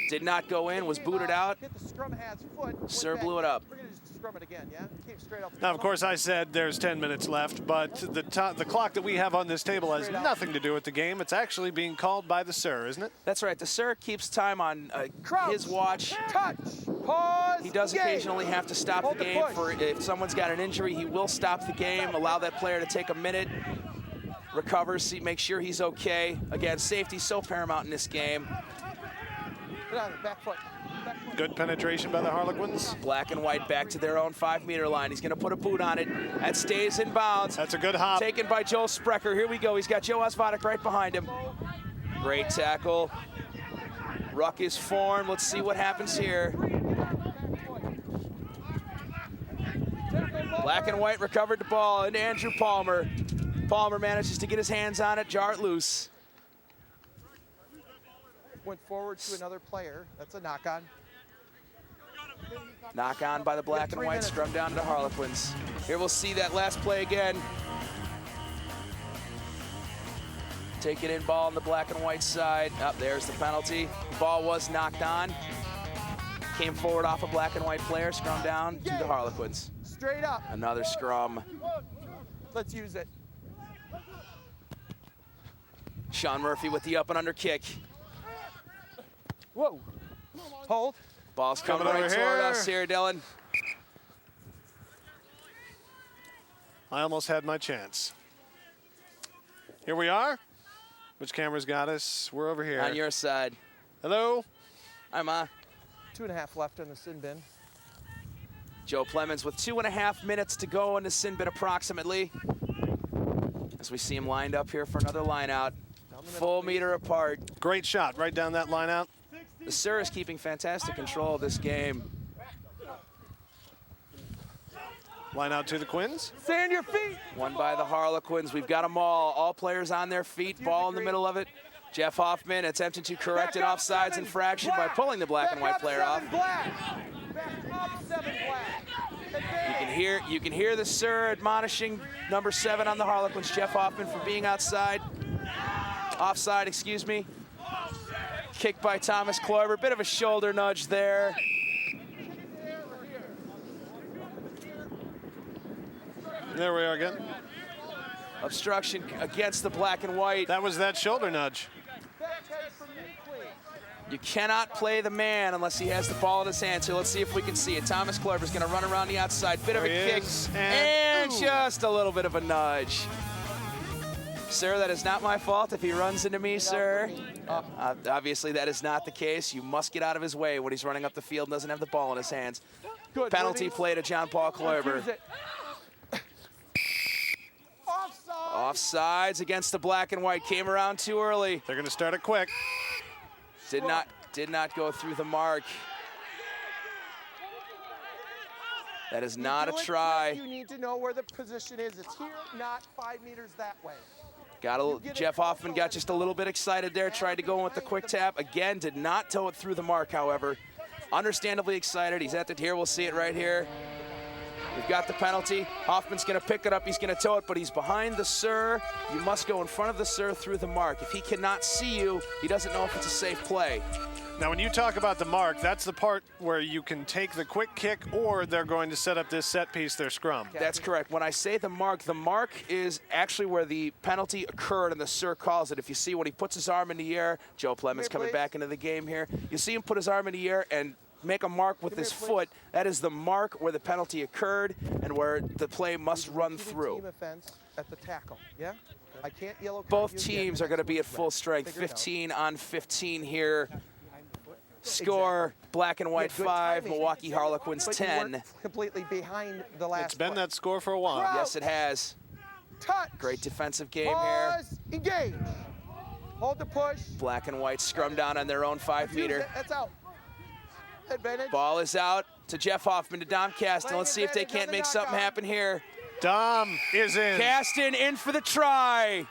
Speaker 1: Did not go in, was booted out.
Speaker 4: Hit the scrum half's foot.
Speaker 1: Sir blew it up.
Speaker 4: We're going to just scrum it again, yeah? Keep straight up.
Speaker 2: Now, of course, I said there's 10 minutes left, but the clock that we have on this table has nothing to do with the game. It's actually being called by the Sir, isn't it?
Speaker 1: That's right, the Sir keeps time on his watch.
Speaker 4: Touch, pause,
Speaker 1: He does
Speaker 4: engage.
Speaker 1: occasionally have to stop
Speaker 4: Hold
Speaker 1: the
Speaker 4: the
Speaker 1: game
Speaker 4: push.
Speaker 1: for if someone's got an injury, he will stop the game, allow that player to take a minute, recover, see, make sure he's okay. Again, safety's so paramount in this game.
Speaker 4: Get on the back foot.
Speaker 2: Good penetration by the Harlequins.
Speaker 1: Black and white back to their own 5-meter line. He's going to put a boot on it. That stays in bounds.
Speaker 2: That's a good hop.
Speaker 1: Taken by Joe Sprecher. Here we go. He's got Joe Osvatic right behind him. Great tackle. Ruck is formed. Let's see what happens here. Black and white recovered the ball into Andrew Palmer. Palmer manages to get his hands on it, jar it loose.
Speaker 4: Went forward to another player. That's a knock-on.
Speaker 1: Knock on by the black and white, scrum down to the Harlequins. Here we'll see that last play again. Take it in ball on the black and white side. Up there's the penalty. Ball was knocked on. Came forward off a black and white player, scrum down to the Harlequins.
Speaker 4: Straight up.
Speaker 1: Another scrum.
Speaker 4: Let's use it.
Speaker 1: Sean Murphy with the up and under kick.
Speaker 4: Whoa. Hold.
Speaker 1: Ball's coming
Speaker 2: Coming
Speaker 1: right
Speaker 2: over
Speaker 1: toward
Speaker 2: here.
Speaker 1: us here, Dylan.
Speaker 2: I almost had my chance. Here we are. Which camera's got us? We're over here.
Speaker 1: On your side.
Speaker 2: Hello?
Speaker 1: Hi, Ma.
Speaker 4: 2.5 left in the sin bin.
Speaker 1: Joe Plemons with 2.5 minutes to go in the sin bin approximately. As we see him lined up here for another line out. Full meter apart.
Speaker 2: Great shot right down that line out.
Speaker 1: The Sir is keeping fantastic control of this game.
Speaker 2: Line out to the Quins.
Speaker 4: Stay on your feet.
Speaker 1: Won by the Harlequins. We've got them all players on their feet, ball in the middle of it. Jeff Hoffman attempting to correct an offsides infraction by pulling the black and white player off.
Speaker 4: Back up 7 black.
Speaker 1: You can hear the Sir admonishing number 7 on the Harlequins, Jeff Hoffman, for being outside. Offside, excuse me. Kick by Thomas Kloiber, bit of a shoulder nudge there.
Speaker 2: There we are again.
Speaker 1: Obstruction against the black and white.
Speaker 2: That was that shoulder nudge.
Speaker 1: You cannot play the man unless he has the ball in his hand. So let's see if we can see it. Thomas Kloiber's going to run around the outside. Bit of a kick. And just a little bit of a nudge. Sir, that is not my fault if he runs into me, sir. Obviously, that is not the case. You must get out of his way when he's running up the field and doesn't have the ball in his hands.
Speaker 4: Good,
Speaker 1: Penalty play to John Paul Kloiber.
Speaker 4: Offside.
Speaker 1: Offsides against the black and white. Came around too early.
Speaker 2: They're going to start it quick.
Speaker 1: Did not go through the mark. That is not a try.
Speaker 4: You need to know where the position is. It's here, not 5 meters that way.
Speaker 1: Jeff Hoffman got just a little bit excited there, tried to go in with the quick tap. Again, did not toe it through the mark, however. Understandably excited. He's at it here. We'll see it right here. We've got the penalty. Hoffman's going to pick it up. He's going to tow it, but he's behind the Sir. You must go in front of the Sir through the mark. If he cannot see you, he doesn't know if it's a safe play.
Speaker 2: Now, when you talk about the mark, that's the part where you can take the quick kick or they're going to set up this set piece, their scrum.
Speaker 1: That's correct. When I say the mark is actually where the penalty occurred and the Sir calls it. If you see when he puts his arm in the air, Joe Plemons coming back into the game here. You see him put his arm in the air and make a mark with his foot. That is the mark where the penalty occurred and where the play must run through.
Speaker 4: Team offense at the tackle, yeah? I can't yellow card
Speaker 1: Both
Speaker 4: you
Speaker 1: teams
Speaker 4: again.
Speaker 1: are going to be at full strength. 15 on 15 here. Score, black and white 5, Milwaukee Harlequins
Speaker 4: But you
Speaker 1: 10.
Speaker 4: weren't completely behind the last
Speaker 2: It's been
Speaker 4: foot.
Speaker 2: that score for a while.
Speaker 1: Yes, it has.
Speaker 4: touch.
Speaker 1: Great defensive game
Speaker 4: Pause, engage. Hold the push.
Speaker 1: Black and white scrum down on their own 5 meter.
Speaker 4: That's out. Advantage.
Speaker 1: Ball is out to Jeff Hoffman, to Dom Caston. Let's see if they can't make something happen here.
Speaker 2: Dom is in.
Speaker 1: Caston in for the try.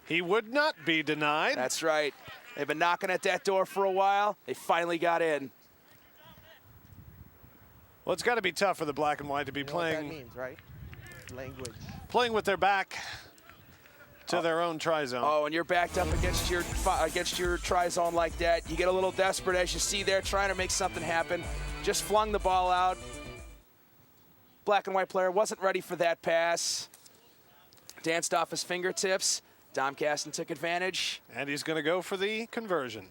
Speaker 2: He would not be denied.
Speaker 1: That's right. They've been knocking at that door for a while. They finally got in.
Speaker 2: Well, it's got to be tough for the black and white to be
Speaker 4: You know
Speaker 2: playing.
Speaker 4: what that means, right? Language.
Speaker 2: Playing with their back to their own try zone.
Speaker 1: Oh, and you're backed up against your try zone like that. You get a little desperate, as you see there, trying to make something happen. Just flung the ball out. Black and white player wasn't ready for that pass. Danced off his fingertips. Dom Caston took advantage.
Speaker 2: And he's going to go for the conversion.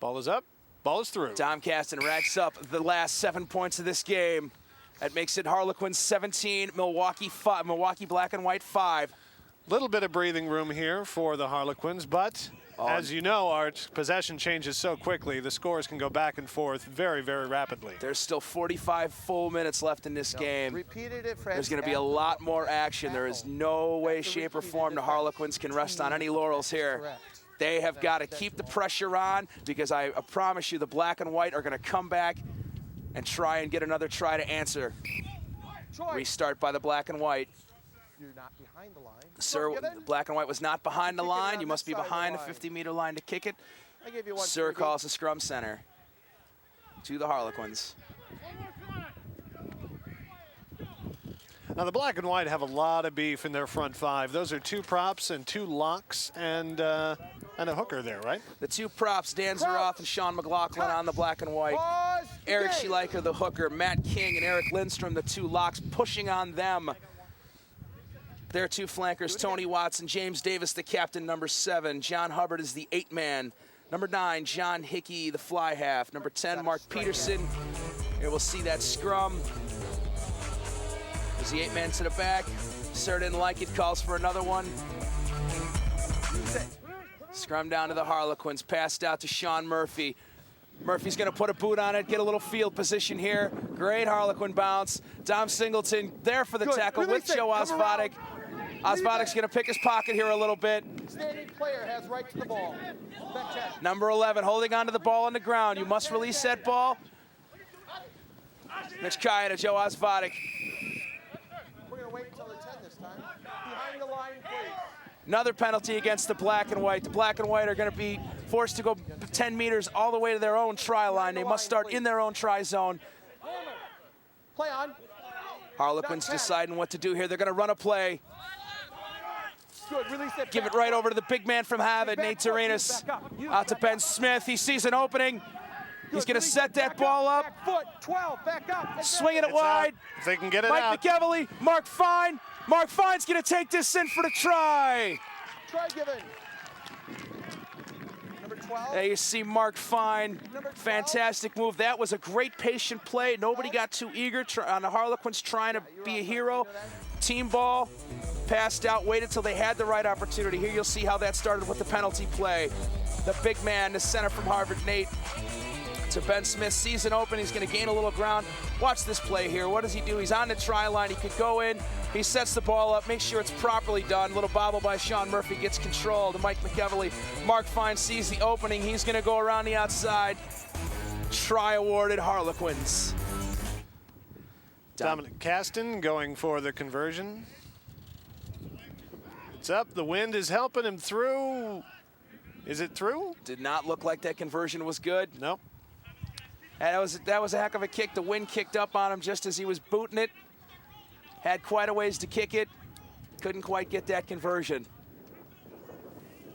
Speaker 2: Ball is up. Ball is through.
Speaker 1: Dom Caston racks up the last 7 points of this game. That makes it Harlequins 17, Milwaukee 5, Milwaukee Black and White 5.
Speaker 2: Little bit of breathing room here for the Harlequins, but as you know, Art, possession changes so quickly. The scores can go back and forth very, very rapidly.
Speaker 1: There's still 45 full minutes left in this game.
Speaker 4: Repeated it,
Speaker 1: There's going to be a lot more action. There is no way, shape, or form the Harlequins can rest on any laurels here. They have got to keep the pressure on, because I promise you the black and white are going to come back and try and get another try to answer. Restart by the black and white.
Speaker 4: You're not behind the line.
Speaker 1: Sir, the black and white was not behind the line. You must be behind the 50-meter line to kick it.
Speaker 4: I gave you one.
Speaker 1: Sir calls the scrum center to the Harlequins.
Speaker 2: Now, the black and white have a lot of beef in their front 5. Those are 2 props and 2 locks and a hooker there, right?
Speaker 1: The 2 props, Dan Zeroth and Sean McLaughlin on the black and white.
Speaker 4: Pause,
Speaker 1: Eric
Speaker 4: engage.
Speaker 1: Schleicher, the hooker. Matt King and Eric Lindstrom, the 2 locks, pushing on them. Their 2 flankers, Tony Watson, James Davis, the captain, number 7. John Hubbard is the 8-man. Number 9, John Hickey, the fly half. Number 10, Mark Peterson. Here we'll see that scrum. There's the 8-man to the back. Sir didn't like it, calls for another one. Scrum down to the Harlequins, passed out to Sean Murphy. Murphy's going to put a boot on it, get a little field position here. Great Harlequin bounce. Dom Singleton there for the tackle with Joe Osvodik. Osvodik's going to pick his pocket here a little bit.
Speaker 4: Standing player has right to the ball. Back check.
Speaker 1: Number 11 holding onto the ball on the ground. You must release that ball. Mitch Kaya to Joe Osvodik.
Speaker 4: We're going to wait until the 10 this time. Behind the line, please.
Speaker 1: Another penalty against the black and white. The black and white are going to be forced to go 10 meters all the way to their own try line. They must start in their own try zone.
Speaker 4: Play on.
Speaker 1: Harlequins deciding what to do here. They're going to run a play.
Speaker 4: Good, release it.
Speaker 1: Give it right over to the big man from Harvard, Nate Turinas. Out to Ben Smith. He sees an opening. He's going to set that ball up.
Speaker 4: Back foot, 12, back up.
Speaker 1: Swinging it wide.
Speaker 2: If they can get it
Speaker 1: Mike
Speaker 2: out.
Speaker 1: McEvely, Mark Fine. Mark Fine's going to take this in for the try.
Speaker 4: Try given. Number 12.
Speaker 1: There you see Mark Fine. Fantastic move. That was a great patient play. Nobody got too eager on the Harlequins trying to be a hero. Team ball. Passed out, waited till they had the right opportunity. Here you'll see how that started with the penalty play. The big man, the center from Harvard, Nate, to Ben Smith. Sees an open, he's gonna gain a little ground. Watch this play here. What does he do? He's on the try line, he could go in. He sets the ball up, make sure it's properly done. Little bobble by Sean Murphy, gets control to Mike McEvely. Mark Fine sees the opening, he's gonna go around the outside. Try awarded, Harlequins.
Speaker 2: Dominic Caston going for the conversion. It's up, the wind is helping him through. Is it through?
Speaker 1: Did not look like that conversion was good.
Speaker 2: Nope.
Speaker 1: And that was a heck of a kick. The wind kicked up on him just as he was booting it. Had quite a ways to kick it. Couldn't quite get that conversion.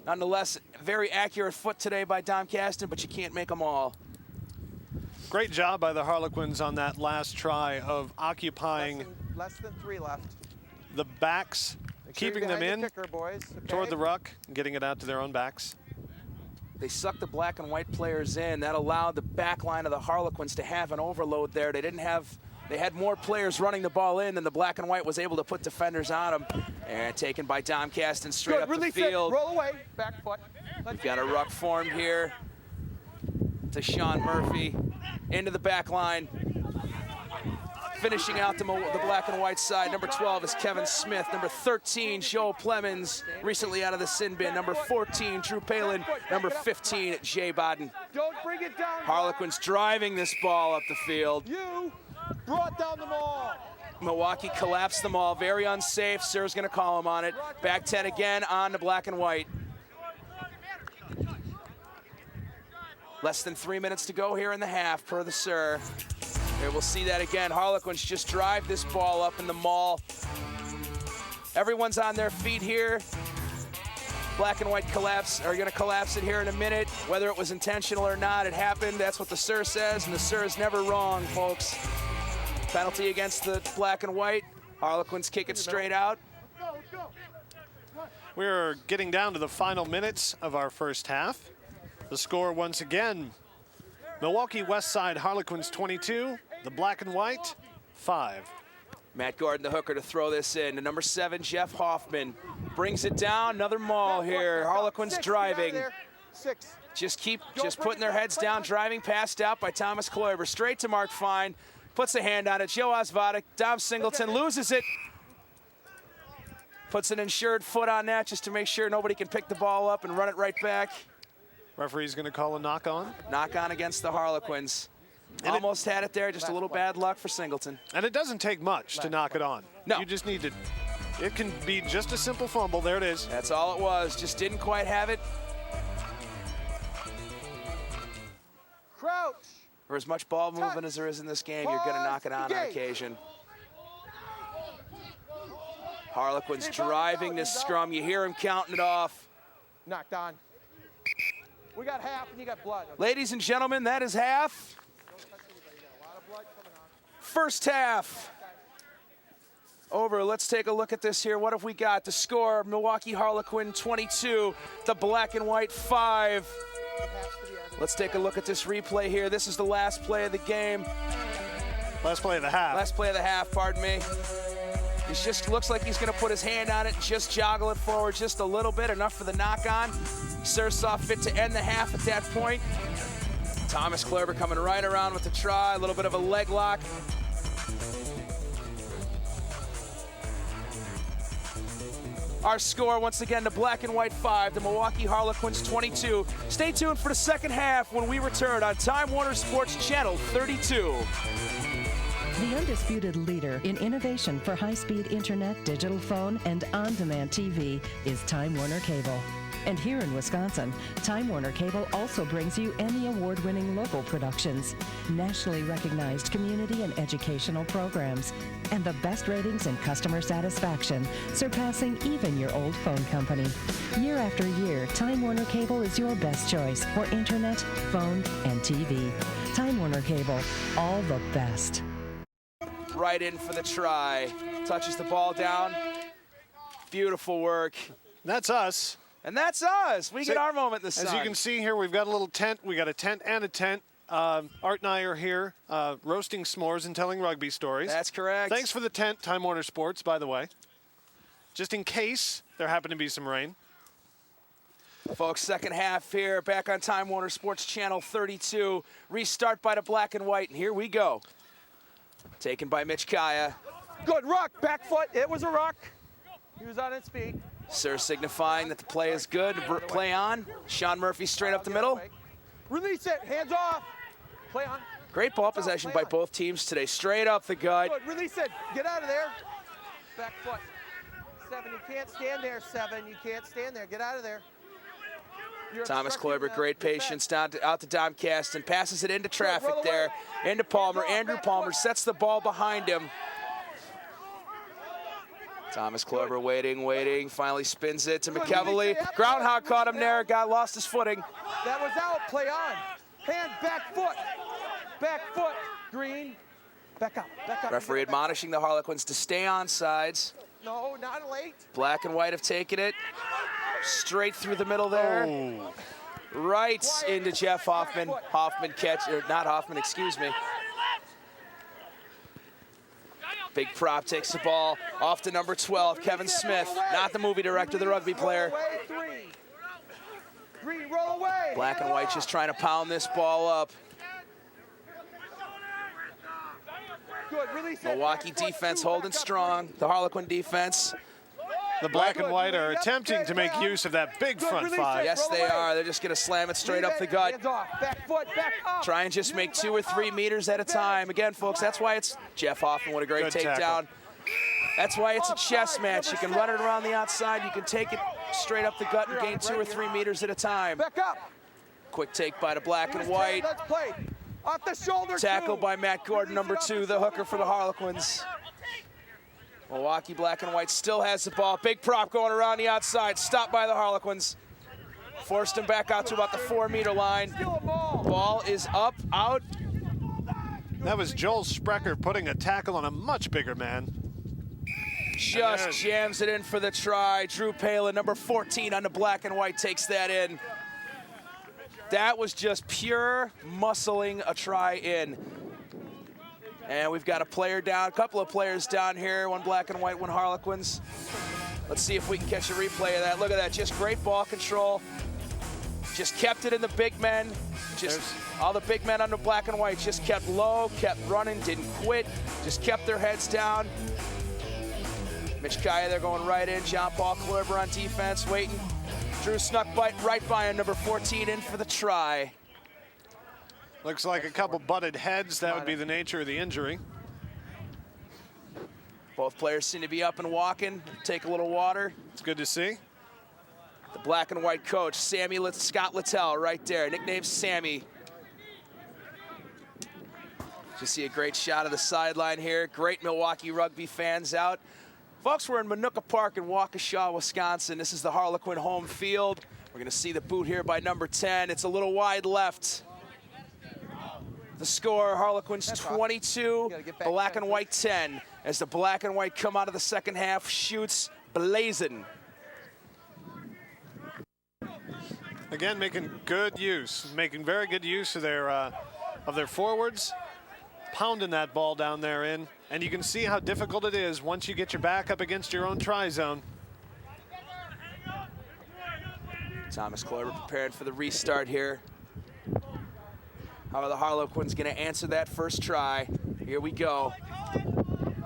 Speaker 1: Nonetheless, very accurate foot today by Dom Caston, but you can't make them all.
Speaker 2: Great job by the Harlequins on that last try of occupying
Speaker 4: Less than 3 left.
Speaker 2: the backs, keeping them in
Speaker 4: Kicker, boys. Okay.
Speaker 2: toward the ruck, and getting it out to their own backs.
Speaker 1: They sucked the black and white players in. That allowed the back line of the Harlequins to have an overload there. They had more players running the ball in than the black and white was able to put defenders on them. And taken by Dom Caston straight
Speaker 4: Good,
Speaker 1: up
Speaker 4: release
Speaker 1: the field.
Speaker 4: it, roll away, back foot.
Speaker 1: We've got a ruck formed here to Sean Murphy into the back line. Finishing out the black and white side, number 12 is Kevin Smith. Number 13, Joe Plemons, recently out of the sin bin. Number 14, Drew Palin. Number 15, Jay Bodden.
Speaker 4: Don't bring it down.
Speaker 1: Harlequins driving this ball up the field.
Speaker 4: You brought down the ball.
Speaker 1: Milwaukee collapsed the maul, very unsafe. Sir's gonna call him on it. Back 10 again on the black and white. Less than 3 minutes to go here in the half per the Sir. Here we'll see that again. Harlequins just drive this ball up in the maul. Everyone's on their feet here. Black and white collapse are gonna collapse it here in a minute. Whether it was intentional or not, it happened. That's what the Sir says, and the Sir is never wrong, folks. Penalty against the black and white. Harlequins kick it straight out.
Speaker 2: We're getting down to the final minutes of our first half. The score once again, Milwaukee West Side Harlequins 22, the black and white 5.
Speaker 1: Matt Gordon, the hooker, to throw this in. To number 7, Jeff Hoffman. Brings it down, another maul here. Harlequins driving.
Speaker 4: 6.
Speaker 1: Just putting their heads down, driving passed out by Thomas Kloiber. Straight to Mark Fine. Puts a hand on it. Joe Osvadik, Dom Singleton loses it. Puts an insured foot on that just to make sure nobody can pick the ball up and run it right back.
Speaker 2: Referee's going to call a knock on.
Speaker 1: Knock on against the Harlequins. And almost had it there, just a little bad luck for Singleton.
Speaker 2: And it doesn't take much to knock it on.
Speaker 1: No.
Speaker 2: You just need to, it can be just a simple fumble. There it is.
Speaker 1: That's all it was, just didn't quite have it.
Speaker 4: Crouch.
Speaker 1: For as much ball movement as there is in this game, you're gonna knock it on occasion. Harlequins driving this scrum. You hear him counting it off.
Speaker 4: Knocked on. We got half and you got blood.
Speaker 1: Ladies and gentlemen, that is half. First half over. Let's take a look at this here. What have we got? The score, Milwaukee Harlequin 22, the black and white 5. Let's take a look at this replay here. This is the last play of the game.
Speaker 2: Last play of the half.
Speaker 1: Last play of the half, pardon me. He just looks like he's gonna put his hand on it, just joggle it forward just a little bit, enough for the knock on. Sir saw fit to end the half at that point. Thomas Kloiber coming right around with the try, a little bit of a leg lock. Our score, once again, the black and white 5, the Milwaukee Harlequins 22. Stay tuned for the second half when we return on Time Warner Sports Channel 32.
Speaker 3: The undisputed leader in innovation for high-speed internet, digital phone, and on-demand TV is Time Warner Cable. And here in Wisconsin, Time Warner Cable also brings you Emmy Award-winning local productions, nationally recognized community and educational programs, and the best ratings in customer satisfaction, surpassing even your old phone company. Year after year, Time Warner Cable is your best choice for internet, phone, and TV. Time Warner Cable, all the best.
Speaker 1: Right in for the try. Touches the ball down. Beautiful work.
Speaker 2: That's us.
Speaker 1: And that's us. We get our moment this time.
Speaker 2: As you can see here, we've got a little tent. We got a tent and a tent. Art and I are here roasting s'mores and telling rugby stories.
Speaker 1: That's correct.
Speaker 2: Thanks for the tent, Time Warner Sports, by the way. Just in case there happened to be some rain.
Speaker 1: Folks, second half here, back on Time Warner Sports Channel 32. Restart by the black and white, and here we go. Taken by Mitch Kaya.
Speaker 4: Good ruck, back foot. It was a ruck. He was on his feet.
Speaker 1: Sir signifying that the play is good. Play on. Sean Murphy straight up the middle.
Speaker 4: Release it. Hands off. Play on.
Speaker 1: Great ball possession by both teams today. Straight up the gut.
Speaker 4: Good. Release it. Get out of there. Back foot. 7. You can't stand there. 7. You can't stand there. Get out of there.
Speaker 1: Thomas Kloiber, great patience, out to Dom Caston, passes it into traffic there, into Palmer. Andrew Palmer sets the ball behind him. Thomas Kloiber waiting, finally spins it to McEvely. Groundhog caught him there, lost his footing.
Speaker 4: That was out, play on. Hand, back foot, Green. Back up.
Speaker 1: Referee admonishing the Harlequins to stay on sides.
Speaker 4: No, not late.
Speaker 1: Black and white have taken it. Straight through the middle there.
Speaker 2: Oh.
Speaker 1: Right into Jeff Hoffman. Hoffman catch, or not Hoffman, excuse me. Big prop takes the ball off to number 12, Kevin Smith. Not the movie director, the rugby player.
Speaker 4: Green, roll away.
Speaker 1: Black and white just trying to pound this ball up.
Speaker 4: Good. Release it.
Speaker 1: Milwaukee
Speaker 4: Back foot,
Speaker 1: defense
Speaker 4: 2,
Speaker 1: holding
Speaker 4: back up,
Speaker 1: strong.
Speaker 4: 3.
Speaker 1: The Harlequin defense.
Speaker 2: The black and
Speaker 4: Good.
Speaker 2: white are
Speaker 4: Lead up,
Speaker 2: attempting to make
Speaker 4: down.
Speaker 2: use of that big
Speaker 4: Good.
Speaker 2: front
Speaker 4: Release
Speaker 2: five.
Speaker 4: it.
Speaker 1: Yes,
Speaker 4: Roll
Speaker 1: they
Speaker 4: away.
Speaker 1: are. They're just going to slam it straight
Speaker 4: Leave
Speaker 1: up
Speaker 4: it.
Speaker 1: the gut.
Speaker 4: Hands off. Back foot, back up.
Speaker 1: Try and just make 2 or 3 meters at a time. Again, folks, that's why it's Jeff Hoffman. What a great
Speaker 2: Good
Speaker 1: takedown.
Speaker 2: tackle.
Speaker 1: That's why it's a chess
Speaker 4: Offside,
Speaker 1: match. You
Speaker 4: number
Speaker 1: can run it
Speaker 4: 7.
Speaker 1: around the outside. You can take it straight up the gut and gain 2 or 3 meters at a time.
Speaker 4: Back up.
Speaker 1: Quick take by the black and
Speaker 4: Here's
Speaker 1: white.
Speaker 4: 10, let's play. Off the shoulder.
Speaker 1: Tackle
Speaker 4: 2.
Speaker 1: by Matt Gordon, number 2, the hooker for the Harlequins. Milwaukee black and white still has the ball. Big prop going around the outside. Stopped by the Harlequins. Forced him back out to about the 4-meter line.
Speaker 4: Steal a ball.
Speaker 1: Ball is up, out.
Speaker 2: That was Joel Sprecher putting a tackle on a much bigger man.
Speaker 1: Just jams it in for the try. Drew Palin, number 14 on the black and white, takes that in. That was just pure muscling a try in. And we've got a player down, a couple of players down here, one black and white, one Harlequins. Let's see if we can catch a replay of that. Look at that, just great ball control. Just kept it in the big men. Just all the big men on the black and white just kept low, kept running, didn't quit, just kept their heads down. Mitch Kaya, they're going right in. John Paul Kluber on defense, waiting. Drew snuck right by him, number 14 in for the try.
Speaker 2: Looks like a couple butted heads. That would be the nature of the injury.
Speaker 1: Both players seem to be up and walking. Take a little water.
Speaker 2: It's good to see.
Speaker 1: The black and white coach, Scott Littell, right there, nicknamed Sammy. Just see a great shot of the sideline here. Great Milwaukee Rugby fans out. Folks, we're in Minooka Park in Waukesha, Wisconsin. This is the Harlequin home field. We're going to see the boot here by number 10. It's a little wide left. The score, Harlequins 22, black and white 10. As the black and white come out of the second half, shoots blazing.
Speaker 2: Again, making very good use of their forwards, pounding that ball down there in. And you can see how difficult it is once you get your back up against your own try zone.
Speaker 1: Thomas Kluber prepared for the restart here. How are the Harlequins going to answer that first try? Here we go.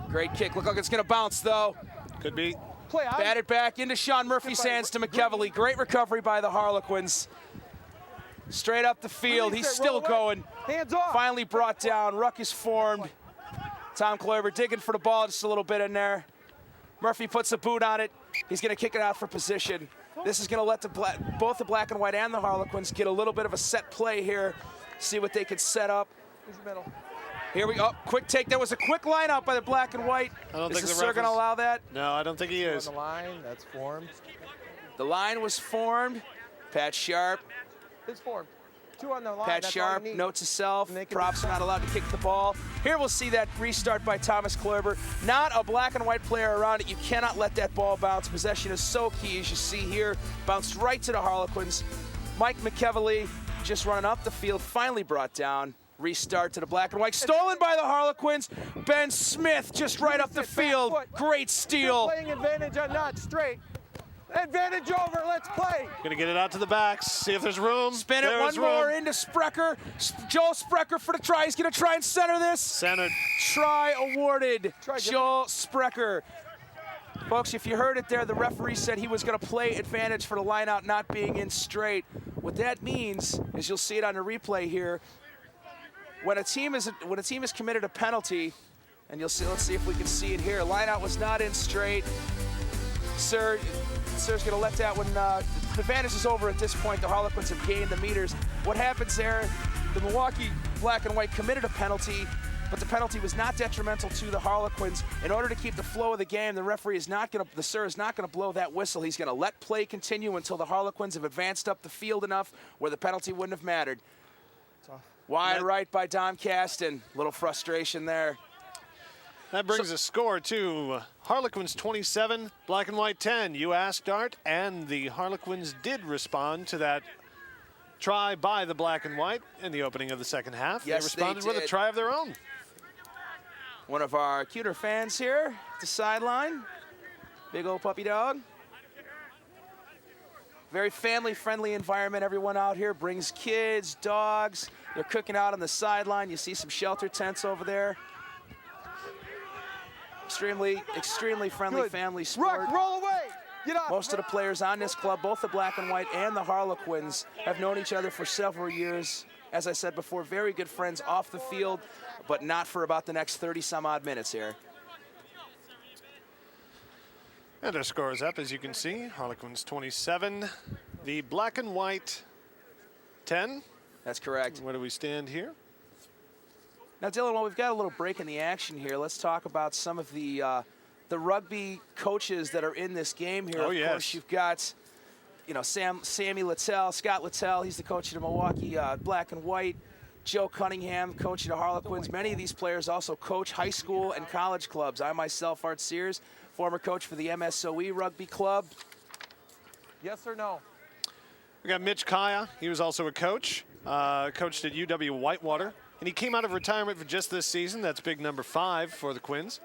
Speaker 1: Great kick. Look like it's going to bounce, though.
Speaker 2: Could be.
Speaker 1: Batted back into Sean Murphy's hands to McEvely. Great recovery by the Harlequins. Straight up the field. He's still going.
Speaker 4: Hands off.
Speaker 1: Finally brought down. Ruck is formed. Tom Kluber digging for the ball just a little bit in there. Murphy puts a boot on it. He's going to kick it out for position. This is going to let both the black and white and the Harlequins get a little bit of a set play here. See what they can set up. Here we go. Quick take. That was a quick line out by the black and white.
Speaker 2: I don't
Speaker 1: is
Speaker 2: think
Speaker 1: the
Speaker 2: the
Speaker 1: Sir
Speaker 2: ref
Speaker 1: going to
Speaker 2: is-
Speaker 1: allow that?
Speaker 2: No, I don't think he is.
Speaker 4: On the line, that's formed.
Speaker 1: The line was formed. Pat Sharp.
Speaker 4: It's formed. 2 on the line.
Speaker 1: Pat
Speaker 4: that's
Speaker 1: Sharp,
Speaker 4: all you need.
Speaker 1: note to self,
Speaker 4: And they can
Speaker 1: props are not allowed to kick the ball. Here we'll see that restart by Thomas Kluber. Not a black and white player around it. You cannot let that ball bounce. Possession is so key, as you see here. Bounced right to the Harlequins. Mike McEvely just running up the field, finally brought down. Restart to the black and white. Stolen by the Harlequins. Ben Smith just right up the field. Great steal.
Speaker 4: Playing advantage on not straight. Advantage over, let's play.
Speaker 2: Gonna get it out to the backs, see if there's room.
Speaker 1: Spin it
Speaker 2: There's
Speaker 1: one more
Speaker 2: room.
Speaker 1: into Sprecher. Joel Sprecher for the try. He's going to try and center this.
Speaker 2: Centered.
Speaker 1: Try awarded.
Speaker 4: Try,
Speaker 1: Joel Sprecher. Folks, if you heard it there, the referee said he was going to play advantage for the line out not being in straight. What that means is, you'll see it on the replay here, when a team is committed a penalty, and you'll see, let's see if we can see it here. Line out was not in straight. Sir's going to let that one, the advantage is over at this point. The Harlequins have gained the meters. What happens there, the Milwaukee black and white committed a penalty, but the penalty was not detrimental to the Harlequins. In order to keep the flow of the game, the referee is not going to, the Sir is not going to blow that whistle. He's going to let play continue until the Harlequins have advanced up the field enough where the penalty wouldn't have mattered. Wide right by Dom Caston. Little frustration there.
Speaker 2: That brings a score to Harlequins 27, black and white 10. You asked, Art, and the Harlequins did respond to that try by the black and white in the opening of the second half.
Speaker 1: Yes,
Speaker 2: they responded
Speaker 1: they
Speaker 2: with a
Speaker 1: did.
Speaker 2: try of their own.
Speaker 1: One of our cuter fans here at the sideline. Big old puppy dog. Very family-friendly environment. Everyone out here brings kids, dogs. They're cooking out on the sideline. You see some shelter tents over there. extremely friendly family sport.
Speaker 4: Ruck, roll away. Get up.
Speaker 1: Most of the players on this club, both the Black and White and the Harlequins, have known each other for several years. As I said before, very good friends off the field, but not for about the next 30-some-odd minutes here.
Speaker 2: And our score is up, as you can see. Harlequins 27, the Black and White 10.
Speaker 1: That's correct.
Speaker 2: Where do we stand here?
Speaker 1: Now, Dylan, while we've got a little break in the action here, let's talk about some of the rugby coaches that are in this game here.
Speaker 2: Oh,
Speaker 1: of
Speaker 2: yes.
Speaker 1: course, you've got, Sammy Littell, Scott Littell. He's the coach of the Milwaukee Black and White. Joe Cunningham, coach of the Harlequins. Many of these players also coach high school and college clubs. I myself, Art Sears, former coach for the MSOE Rugby Club.
Speaker 4: Yes or no?
Speaker 2: We got Mitch Kaya. He was also a coach. Coached at UW Whitewater. And he came out of retirement for just this season. That's big number 5 for the Quins.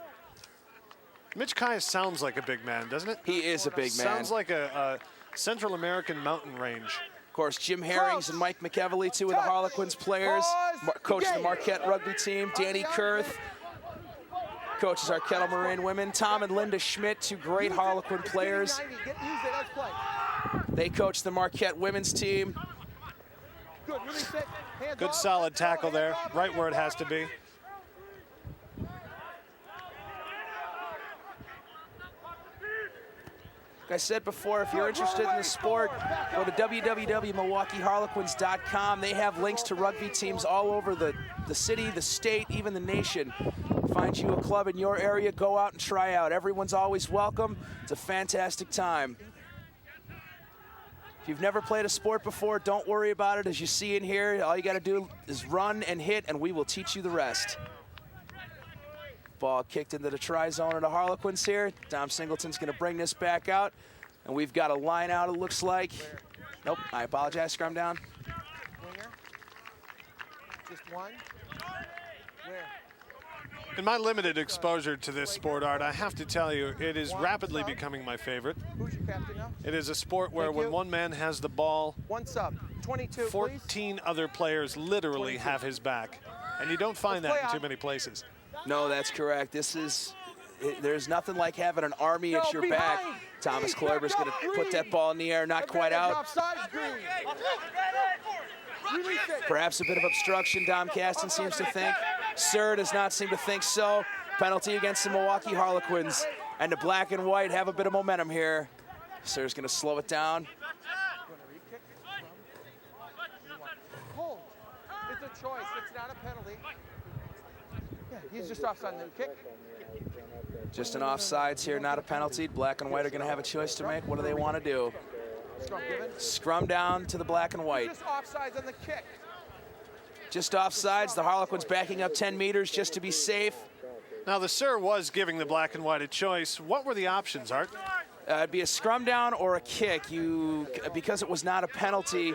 Speaker 2: Mitch Kaya sounds like a big man, doesn't it?
Speaker 1: He is a big man.
Speaker 2: Sounds like a Central American mountain range.
Speaker 1: Of course, Jim Herrings and Mike McEvely, two of the Harlequins players. Coach of the Marquette rugby team. Danny Kurth coaches our Kettle Moraine women. Tom and Linda Schmidt, two great Harlequin players. They coach the Marquette women's team.
Speaker 2: Good solid tackle there, right where it has to be.
Speaker 1: Like I said before, if you're interested in the sport, go to www.milwaukeeharlequins.com. They have links to rugby teams all over the city, the state, even the nation. Find you a club in your area, go out and try out. Everyone's always welcome. It's a fantastic time. If you've never played a sport before, don't worry about it. As you see in here, all you got to do is run and hit, and we will teach you the rest. Ball kicked into the try zone of the Harlequins here. Dom Singleton's going to bring this back out. And we've got a line out, it looks like. Nope, I apologize, scrum down.
Speaker 4: Winger. Just one. Where?
Speaker 2: In my limited exposure to this sport, Art, I have to tell you, it is rapidly becoming my favorite.
Speaker 4: Who's your captain now?
Speaker 2: It is a sport where when one man has the ball,
Speaker 4: one sub. 22,
Speaker 2: 14
Speaker 4: please.
Speaker 2: other players literally
Speaker 4: 22.
Speaker 2: have his back. And you don't find that in too many places.
Speaker 1: No, that's correct. There's nothing like having an army at your back. Thomas Kloiber's going to put that ball in the air, not quite out. Perhaps a bit of obstruction, Dom Caston seems to think. Sir does not seem to think so. Penalty against the Milwaukee Harlequins. And the Black and White have a bit of momentum here. Sir's going to slow it down.
Speaker 4: It's a choice. It's not a penalty. Yeah, he's just offside the kick.
Speaker 1: Just an offsides here, not a penalty. Black and White are going to have a choice to make. What do they want to do?
Speaker 4: Scrum given.
Speaker 1: Scrum down to the Black and White.
Speaker 4: Just offsides on the kick.
Speaker 1: Just offsides. The Harlequins backing up 10 meters just to be safe.
Speaker 2: Now, the Sir was giving the Black and White a choice. What were the options, Art?
Speaker 1: It'd be a scrum down or a kick. Because it was not a penalty,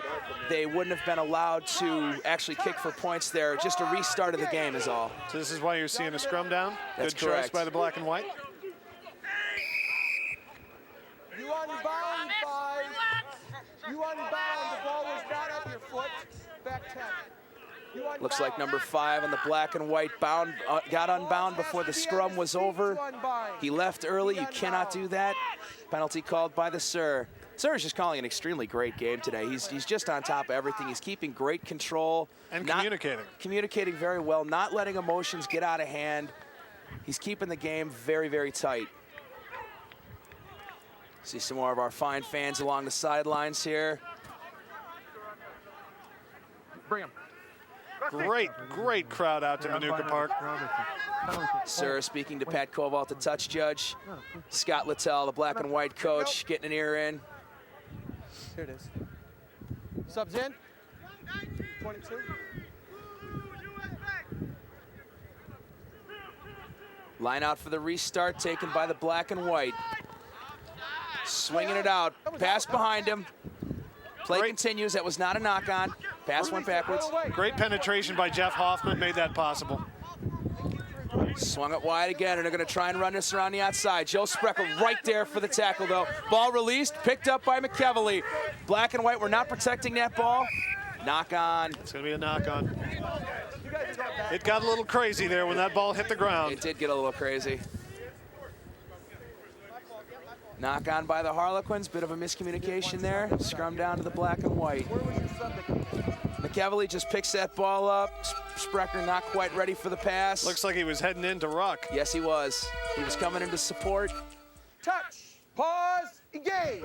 Speaker 1: they wouldn't have been allowed to actually kick for points there. Just a restart of the game is all.
Speaker 2: So this is why you're seeing a scrum down?
Speaker 1: That's
Speaker 2: Good
Speaker 1: correct.
Speaker 2: choice by the Black and White.
Speaker 4: You unbound 5. You unbound. The ball was not at your foot. Back 10.
Speaker 1: Looks like number 5 on the Black and White got unbound before the scrum was over. He left early. You cannot do that. Penalty called by the Sir. Sir is just calling an extremely great game today. He's just on top of everything. He's keeping great control.
Speaker 2: And communicating.
Speaker 1: Communicating very well, not letting emotions get out of hand. He's keeping the game very, very tight. See some more of our fine fans along the sidelines here.
Speaker 4: Bring him.
Speaker 2: Great crowd out to Manuka Park.
Speaker 1: Sir speaking to Pat Koval, the touch judge. Scott Littell, the Black and White coach, getting an ear in.
Speaker 4: Here it is. Subs in. 22.
Speaker 1: Line out for the restart, taken by the Black and White. Swinging it out. Pass behind him. Play continues. That was not a knock-on. Pass went backwards.
Speaker 2: Great penetration by Jeff Hoffman made that possible.
Speaker 1: Swung it wide again, and they're going to try and run this around the outside. Joe Spreckle right there for the tackle, though. Ball released, picked up by McEvely. Black and White were not protecting that ball. Knock on.
Speaker 2: It's going to be a knock on. It got a little crazy there when that ball hit the ground.
Speaker 1: It did get a little crazy. Knock on by the Harlequins, bit of a miscommunication there. Scrum down to the black and white.
Speaker 4: Where was your sub?
Speaker 1: McEvely just picks that ball up. Sprecher not quite ready for the pass.
Speaker 2: Looks like he was heading into ruck.
Speaker 1: Yes, he was. He was coming into support.
Speaker 4: Touch, pause, engage.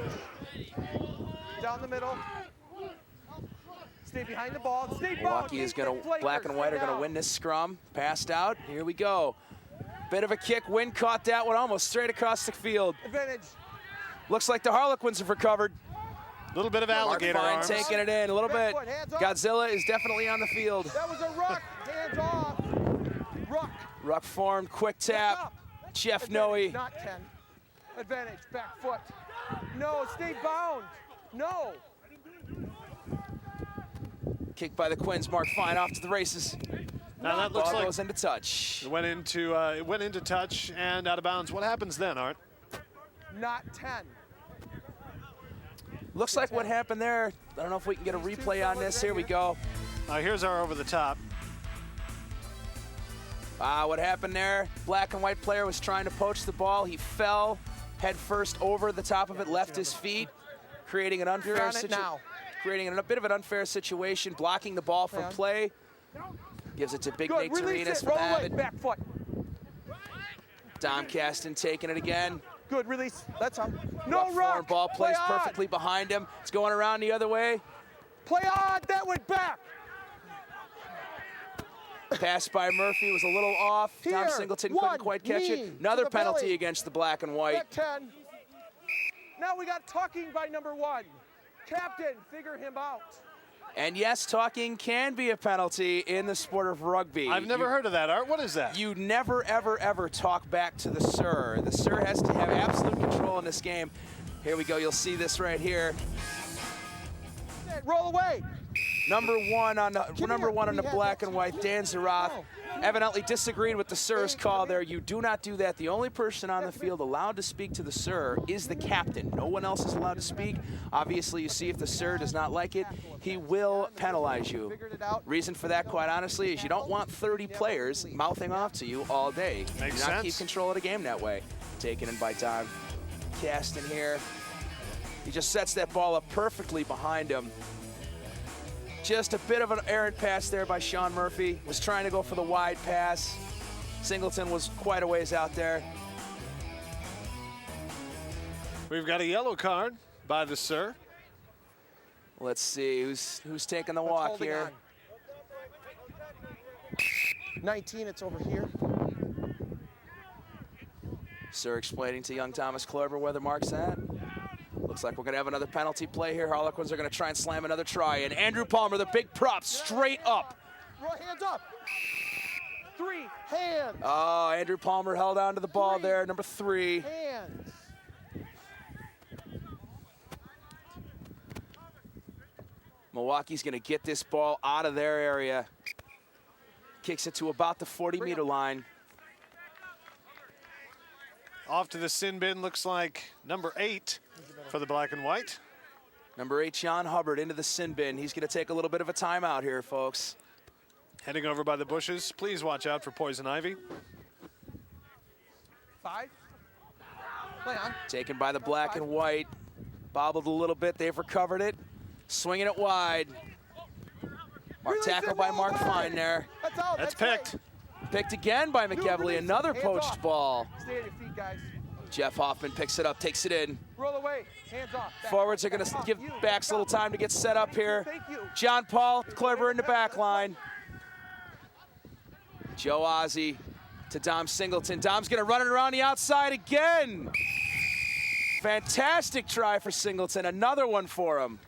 Speaker 4: Down the middle. Stay behind the ball. Stay bound.
Speaker 1: Milwaukee is going to, black and white are going to win this scrum. Passed out. Here we go. Bit of a kick. Wynn caught that one almost straight across the field.
Speaker 4: Advantage.
Speaker 1: Looks like the Harlequins have recovered.
Speaker 2: A little bit of alligator
Speaker 1: Mark Fine
Speaker 2: arms.
Speaker 1: taking it in a little bit.
Speaker 4: Hands off.
Speaker 1: Godzilla is definitely on the field.
Speaker 4: That was a ruck. Hands off. Ruck.
Speaker 1: Ruck formed, quick tap. Jeff
Speaker 4: Advantage,
Speaker 1: Noe.
Speaker 4: Not 10. Advantage, back foot. No, stay bound. No.
Speaker 1: Kick by the Quins. Mark Fine off to the races.
Speaker 2: Now that looks
Speaker 1: Ball
Speaker 2: like
Speaker 1: goes into touch.
Speaker 2: it went into touch and out of bounds. What happens then, Art?
Speaker 4: Not 10.
Speaker 1: Looks like what happened there. I don't know if we can get a replay on this. Here we go.
Speaker 2: Here's our over the top.
Speaker 1: What happened there? Black and white player was trying to poach the ball. He fell head first over the top of it, left his feet, creating an unfair creating a bit of an unfair situation, blocking the ball from play. Gives it to Big Nate Tarinas from Avid.
Speaker 4: Back foot.
Speaker 1: Dom Caston taking it again.
Speaker 4: Good release. That's how. No ruck.
Speaker 1: Ball plays
Speaker 4: Play on.
Speaker 1: perfectly behind him. It's going around the other way.
Speaker 4: Play on. That went back.
Speaker 1: Pass by Murphy was a little off.
Speaker 4: Here,
Speaker 1: Tom Singleton
Speaker 4: one,
Speaker 1: couldn't quite catch
Speaker 4: knee
Speaker 1: it. Another
Speaker 4: to the
Speaker 1: penalty
Speaker 4: belly.
Speaker 1: against the black and white.
Speaker 4: Back 10. Now we got tucking by number 1. Captain, figure him out.
Speaker 1: And yes, talking can be a penalty in the sport of rugby.
Speaker 2: I've never heard of that, Art. What is that?
Speaker 1: You never, ever, ever talk back to the sir. The sir has to have absolute control in this game. Here we go. You'll see this right here.
Speaker 4: Roll away.
Speaker 1: Number one on the black and white, Dan Zeroth, evidently disagreed with the sir's call there. You do not do that. The only person on the field allowed to speak to the sir is the captain. No one else is allowed to speak. Obviously, you see if the sir does not like it, he will penalize you. Reason for that, quite honestly, is you don't want 30 players mouthing off to you all day.
Speaker 2: Makes
Speaker 1: do not
Speaker 2: sense.
Speaker 1: keep control of the game that way. Taken in by Tom Caston here. He just sets that ball up perfectly behind him. Just a bit of an errant pass there by Sean Murphy. Was trying to go for the wide pass. Singleton was quite a ways out there.
Speaker 2: We've got a yellow card by the sir.
Speaker 1: Let's see who's taking the walk here.
Speaker 4: On. 19, it's over here.
Speaker 1: Sir explaining to young Thomas Kloiber where the mark's at. Looks like we're going to have another penalty play here. Harlequins are going to try and slam another try. And Andrew Palmer, the big prop, straight up.
Speaker 4: Hands up. 3 hands.
Speaker 1: Oh, Andrew Palmer held on to the ball there, number 3.
Speaker 4: Hands.
Speaker 1: Milwaukee's going to get this ball out of their area. Kicks it to about the 40-meter line.
Speaker 2: Off to the sin bin, looks like number 8 for the black and white.
Speaker 1: Number 8, John Hubbard, into the sin bin. He's going to take a little bit of a timeout here, folks.
Speaker 2: Heading over by the bushes. Please watch out for poison ivy.
Speaker 4: 5. Play on.
Speaker 1: Taken by the black and white. Bobbled a little bit. They've recovered it. Swinging it wide. Tackle by Mark Fine there.
Speaker 4: That's out.
Speaker 2: That's picked.
Speaker 1: Picked again by McEvely. Another poached ball.
Speaker 4: Stay on your feet, guys.
Speaker 1: Jeff Hoffman picks it up, takes it in.
Speaker 4: Roll away. Hands off. Back.
Speaker 1: Forwards are going to give backs a little time to get set up here. John Paul, Kloiber in the back line. Joe Ozzie to Dom Singleton. Dom's going to run it around the outside again. Fantastic try for Singleton. Another one for him.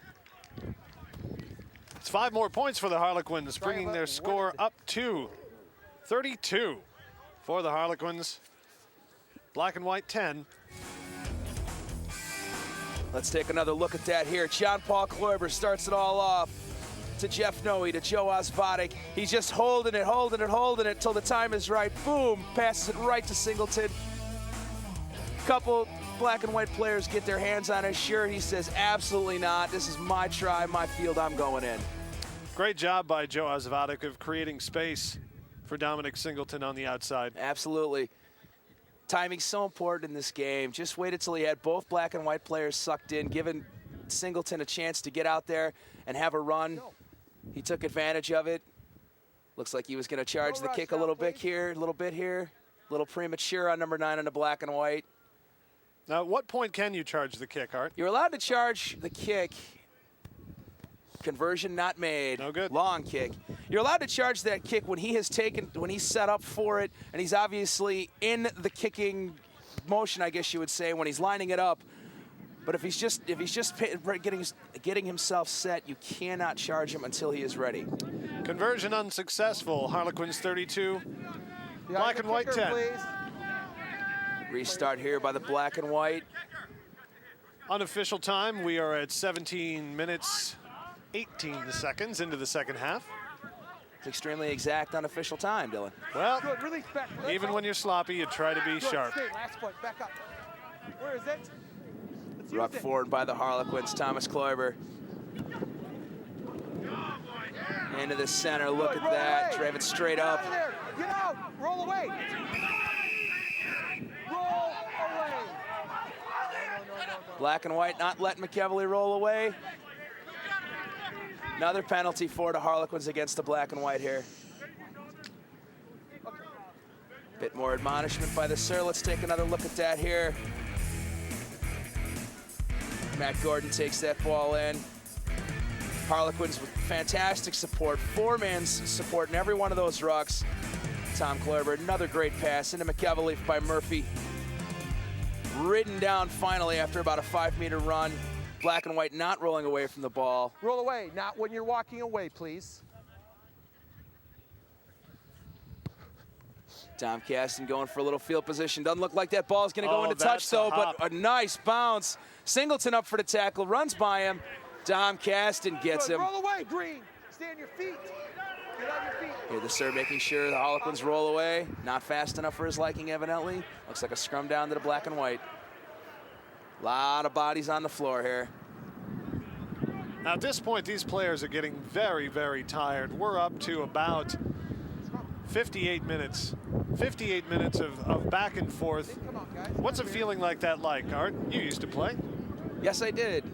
Speaker 2: It's 5 more points for the Harlequins, bringing their score up to 32 for the Harlequins. Black and white 10.
Speaker 1: Let's take another look at that here. John Paul Kloiber starts it all off to Jeff Noe, to Joe Osvodik. He's just holding it till the time is right. Boom, passes it right to Singleton. Couple black and white players get their hands on his shirt. He says, absolutely not. This is my try, my field, I'm going in.
Speaker 2: Great job by Joe Osvodik of creating space for Dominic Singleton on the outside.
Speaker 1: Absolutely. Timing's so important in this game. Just waited till he had both black and white players sucked in, giving Singleton a chance to get out there and have a run. He took advantage of it. Looks like he was going to charge the kick a little bit here, a little premature on number 9 on the black and white.
Speaker 2: Now, at what point can you charge the kick, Art?
Speaker 1: You're allowed to charge the kick. Conversion not made.
Speaker 2: No good.
Speaker 1: Long kick. You're allowed to charge that kick when he has taken, when he's set up for it, and he's obviously in the kicking motion, I guess you would say, when he's lining it up. But if he's just getting himself set, you cannot charge him until he is ready.
Speaker 2: Conversion unsuccessful. Harlequins 32, black and white 10.
Speaker 4: Please.
Speaker 1: Restart here by the black and white.
Speaker 2: Unofficial time, we are at 17 minutes, 18 seconds into the second half.
Speaker 1: It's extremely exact unofficial time, Dylan.
Speaker 2: Well,
Speaker 4: Good, release back.
Speaker 2: even when you're sloppy, you try to be
Speaker 4: Good,
Speaker 2: sharp.
Speaker 4: stay, last point, back up. Where is it? Let's
Speaker 1: Ruck
Speaker 4: use it.
Speaker 1: forward by the Harlequins, Thomas Kloiber. Into the center, look
Speaker 4: Good,
Speaker 1: at
Speaker 4: roll
Speaker 1: that,
Speaker 4: away.
Speaker 1: drive it straight
Speaker 4: Get
Speaker 1: up.
Speaker 4: out of there. Get out, roll away. Roll away. No.
Speaker 1: Black and white not letting McEvely roll away. Another penalty for the Harlequins against the black and white here. Bit more admonishment by the sir. Let's take another look at that here. Matt Gordon takes that ball in. Harlequins with fantastic support, 4-man support in every one of those rucks. Tom Kloiber, another great pass into McEvely by Murphy. Ridden down finally after about a 5-meter run. Black and white not rolling away from the ball.
Speaker 4: Roll away, not when you're walking away, please.
Speaker 1: Tom Caston going for a little field position. Doesn't look like that ball's going to go into touch,
Speaker 2: that's a
Speaker 1: though,
Speaker 2: hop.
Speaker 1: but a nice bounce. Singleton up for the tackle, runs by him. Tom Caston gets
Speaker 4: Good,
Speaker 1: him.
Speaker 4: roll away, Green. Stay on your feet. Get on your feet.
Speaker 1: Here the sir making sure the Harlequins roll away. Not fast enough for his liking, evidently. Looks like a scrum down to the black and white. A lot of bodies on the floor here.
Speaker 2: Now, at this point, these players are getting very, very tired. We're up to about 58 minutes. 58 minutes of back and forth.
Speaker 4: Come on, guys.
Speaker 2: What's a feeling like that like, Art? You used to play.
Speaker 1: Yes, I did.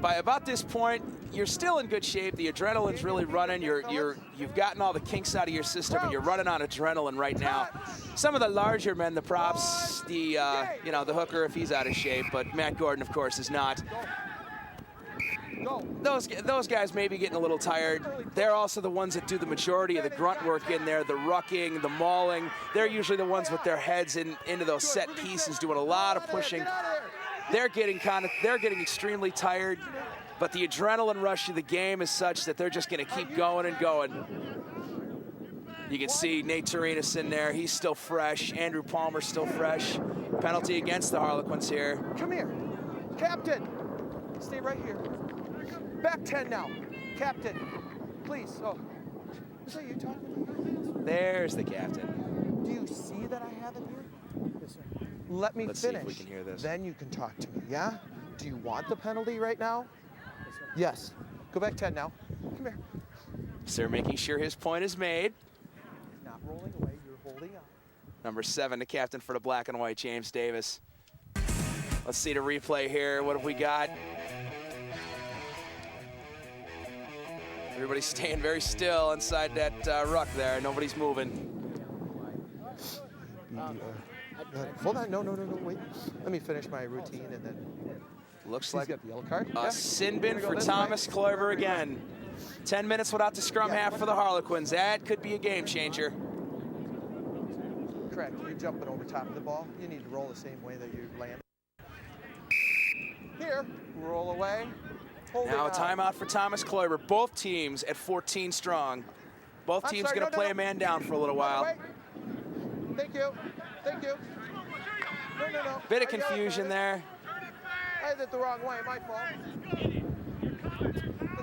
Speaker 1: By about this point, you're still in good shape. The adrenaline's really running. You've gotten all the kinks out of your system, and you're running on adrenaline right now. Some of the larger men, the props, the hooker, if he's out of shape, but Matt Gordon, of course, is not.
Speaker 4: Go.
Speaker 1: Those guys may be getting a little tired. They're also the ones that do the majority of the grunt work in there, the rucking, the mauling. They're usually the ones with their heads into those set pieces, doing a lot of pushing. They're getting extremely tired, but the adrenaline rush of the game is such that they're just going to keep going and going. You can see Nate Turinas in there. He's still fresh. Andrew Palmer's still fresh. Penalty against the Harlequins here.
Speaker 4: Come here. Captain. Stay right here. Back 10 now. Captain. Please. Oh. Is that you talking?
Speaker 1: There's the captain.
Speaker 4: Do you see that I have it here? Yes, sir. Let me
Speaker 1: Let's see if
Speaker 4: finish.
Speaker 1: we can hear this.
Speaker 4: Then you can talk to me, yeah? Do you want the penalty right now? Yes. Go back 10 now. Come here.
Speaker 1: Sir making sure his point is made.
Speaker 4: Not rolling away, you're holding on.
Speaker 1: Number 7, the captain for the black and white, James Davis. Let's see the replay here. What have we got? Everybody's staying very still inside that ruck there. Nobody's moving.
Speaker 4: Hold on, no, wait. Let me finish my routine and then.
Speaker 1: Looks
Speaker 4: He's
Speaker 1: like
Speaker 4: got the yellow card.
Speaker 1: a sin bin
Speaker 4: Here we go,
Speaker 1: for
Speaker 4: this
Speaker 1: Thomas
Speaker 4: way.
Speaker 1: Kloiber again. 10 minutes without the scrum half for the Harlequins. That could be a game changer.
Speaker 4: Correct. You're jumping over top of the ball. You need to roll the same way that you land. Here, roll away. Holding
Speaker 1: Now a
Speaker 4: on.
Speaker 1: timeout for Thomas Kloiber. Both teams at 14 strong. Both
Speaker 4: I'm
Speaker 1: teams
Speaker 4: sorry,
Speaker 1: going to
Speaker 4: no,
Speaker 1: play
Speaker 4: no.
Speaker 1: a man down for a little while.
Speaker 4: Wait. Thank you. Thank you. No.
Speaker 1: Bit of
Speaker 4: I got it,
Speaker 1: confusion there.
Speaker 4: I had it the wrong way. My fault.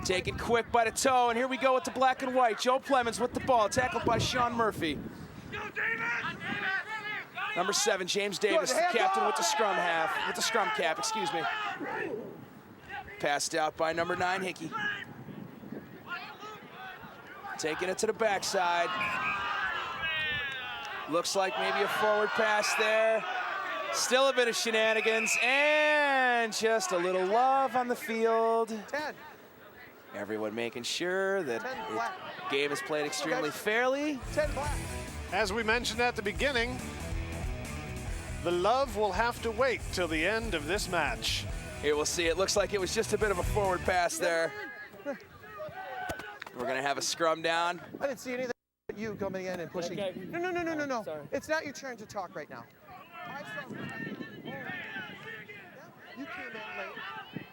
Speaker 1: Taken quick by the toe, and here we go with the black and white. Joe Plemons with the ball, tackled by Sean Murphy. Number 7, James Davis, the captain with the scrum cap, excuse me. Passed out by number 9, Hickey. Taking it to the backside. Looks like maybe a forward pass there. Still a bit of shenanigans, and just a little love on the field.
Speaker 4: 10.
Speaker 1: Everyone making sure that
Speaker 4: 10
Speaker 1: the
Speaker 4: black.
Speaker 1: game is played extremely fairly.
Speaker 4: 10 black.
Speaker 2: As we mentioned at the beginning, the love will have to wait till the end of this match.
Speaker 1: Here we'll see. It looks like it was just a bit of a forward pass there. We're gonna have a scrum down.
Speaker 4: I didn't see anything but you coming in and pushing.
Speaker 5: Okay.
Speaker 4: No.
Speaker 5: Sorry.
Speaker 4: It's not your turn to talk right now. You came in late.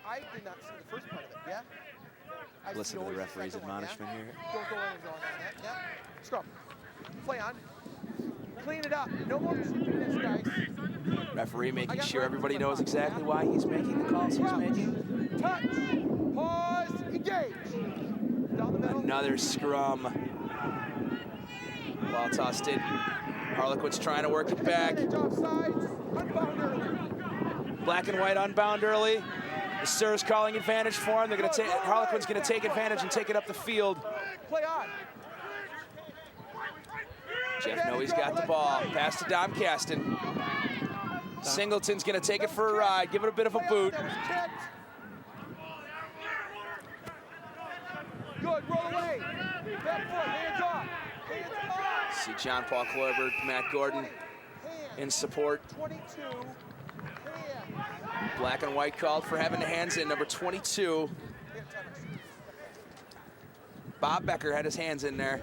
Speaker 4: I did not see the first part of it, yeah? I see
Speaker 1: Listen to the
Speaker 4: always
Speaker 1: referee's
Speaker 4: second one,
Speaker 1: admonishment
Speaker 4: yeah?
Speaker 1: here.
Speaker 4: Don't go in on that, yeah? Scrum. Play on. Clean it up. No more stupidness, guys.
Speaker 1: Referee making
Speaker 4: got
Speaker 1: sure
Speaker 4: reference
Speaker 1: everybody
Speaker 4: on
Speaker 1: knows
Speaker 4: that,
Speaker 1: exactly
Speaker 4: yeah?
Speaker 1: why he's making the calls he's making.
Speaker 4: Touch. Pause. Engage. Down the middle.
Speaker 1: Another scrum. Ball tossed in. Harlequin's trying to work it back.
Speaker 4: Advantage offsides. Unbound early.
Speaker 1: Black and white unbound early. The Sir's calling advantage for him. They're going to take. Harlequin's going to take advantage and take it up the field.
Speaker 4: Play on.
Speaker 1: Jeff Noe's got the ball. Pass to Dom Caston. Singleton's going to take it for a ride. Give it a bit of a boot.
Speaker 4: That was kicked. Good, roll away. Back foot, hands off. Hands off.
Speaker 1: See John Paul Kloiber, Matt Gordon
Speaker 4: Hand.
Speaker 1: in support.
Speaker 4: 22. Hand.
Speaker 1: Black and white called for having the hands in, number 22. Bob Becker had his hands in there.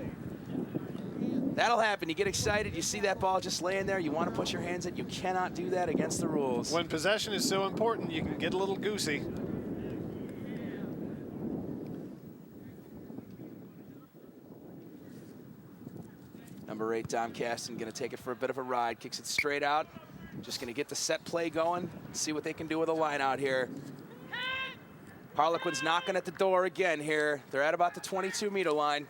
Speaker 1: That'll happen. You get excited, you see that ball just laying there, you want to put your hands in. You cannot do that against the rules.
Speaker 2: When possession is so important, you can get a little goosey.
Speaker 1: Number 8, Dom Caston, going to take it for a bit of a ride. Kicks it straight out. Just going to get the set play going. See what they can do with a line out here. Harlequin's knocking at the door again here. They're at about the 22-meter line.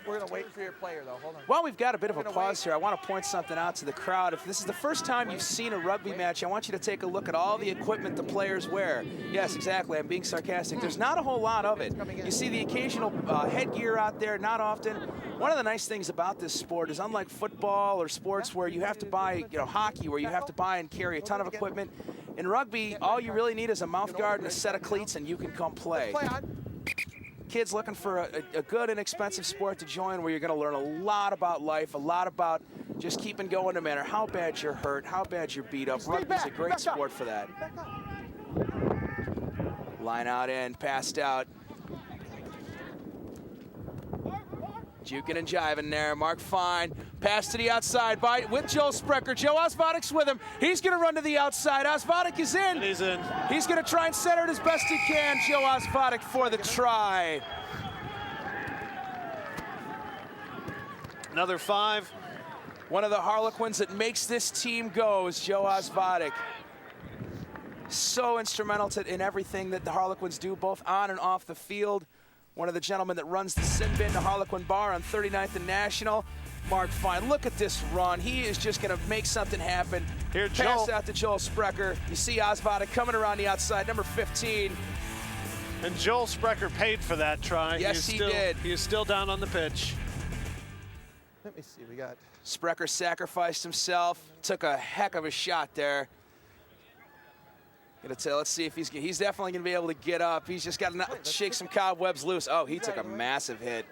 Speaker 4: We're going to wait for your player, though. Hold on.
Speaker 1: While we've got a bit of a pause here, I want to point something out to the crowd. If this is the first time you've seen a rugby match, I want you to take a look at all the equipment the players wear. Yes, exactly. I'm being sarcastic. There's not a whole lot of it. You see the occasional headgear out there, not often. One of the nice things about this sport is, unlike football or sports where you have to buy, hockey, where you have to buy and carry a ton of equipment, in rugby, all you really need is a mouth guard and a set of cleats, and you can come play.
Speaker 4: Play on.
Speaker 1: Kids looking for a good, inexpensive sport to join where you're going to learn a lot about life, a lot about just keeping going no matter how bad you're hurt, how bad you're beat up. Rugby's a great sport for that. Line out end, passed out. Juking and jiving there. Mark Fine. Pass to the outside with Joel Sprecher. Joe Osvodic's with him. He's going to run to the outside. Osvodic is in.
Speaker 2: And he's in.
Speaker 1: He's going to try and center it as best he can. Joe Osvodic for the try.
Speaker 2: Another 5.
Speaker 1: One of the Harlequins that makes this team go is Joe Osvodic. So instrumental in everything that the Harlequins do, both on and off the field. One of the gentlemen that runs the Sin Bin, the Harlequin Bar on 39th and National. Mark Fine, look at this run. He is just going to make something happen.
Speaker 2: Here,
Speaker 1: Pass
Speaker 2: Joel.
Speaker 1: out to Joel Sprecher. You see Osvodic coming around the outside, number 15.
Speaker 2: And Joel Sprecher paid for that try.
Speaker 1: Yes, he did.
Speaker 2: He is still down on the pitch.
Speaker 4: Let me see. We got.
Speaker 1: Sprecher sacrificed himself. Took a heck of a shot there. Let's see if he's definitely going to be able to get up. He's just got to shake some cobwebs loose. Oh, he took a massive hit.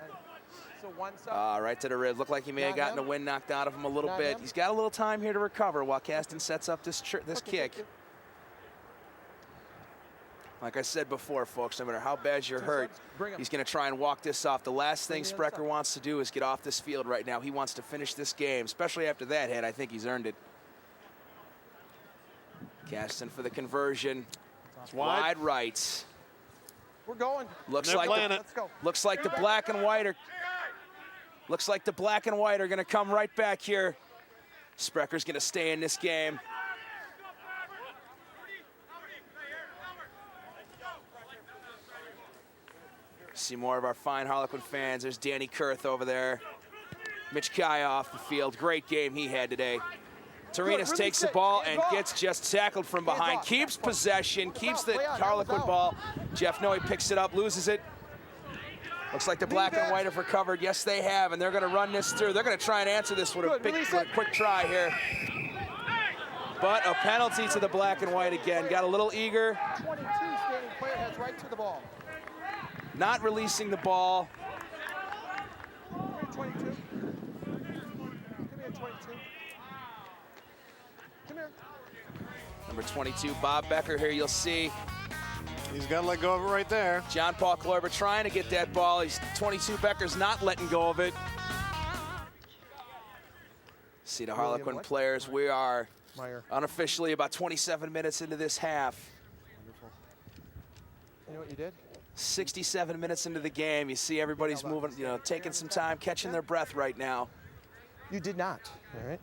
Speaker 4: So one side.
Speaker 1: Right to the ribs. Looked like he may have gotten the wind knocked out of him a little bit. He's got a little time here to recover while Caston sets up this kick. Like I said before, folks, no matter how bad you're hurt, he's going to try and walk this off. The last thing Sprecher wants to do is get off this field right now. He wants to finish this game, especially after that hit. I think he's earned it. Caston for the conversion. Wide right.
Speaker 4: We're going.
Speaker 1: Looks like the black and white are going to come right back here. Sprecher's going to stay in this game. See more of our fine Harlequin fans. There's Danny Kurth over there. Mitch Kaya off the field. Great game he had today. Torinas takes the ball and gets just tackled from behind. Keeps possession, keeps the Harlequin ball. Jeff Noe picks it up, loses it. Looks like the black and white have recovered. Yes, they have, and they're going to run this through. They're going to try and answer this with a quick try here. But a penalty to the black and white again. Got a little eager.
Speaker 4: 22 standing player heads right to the ball.
Speaker 1: Not releasing the ball.
Speaker 4: Come here, 22. Come here, 22. Come here.
Speaker 1: Number 22, Bob Becker here, you'll see.
Speaker 2: He's got to let go of it right there.
Speaker 1: John Paul Kloiber trying to get that ball. He's 22. Becker's not letting go of it. See the Harlequin players. We are unofficially about 27 minutes into this half.
Speaker 4: Wonderful. You know what you did?
Speaker 1: 67 minutes into the game. You see everybody's moving, you know, taking some time, catching their breath right now.
Speaker 4: You did not, all right?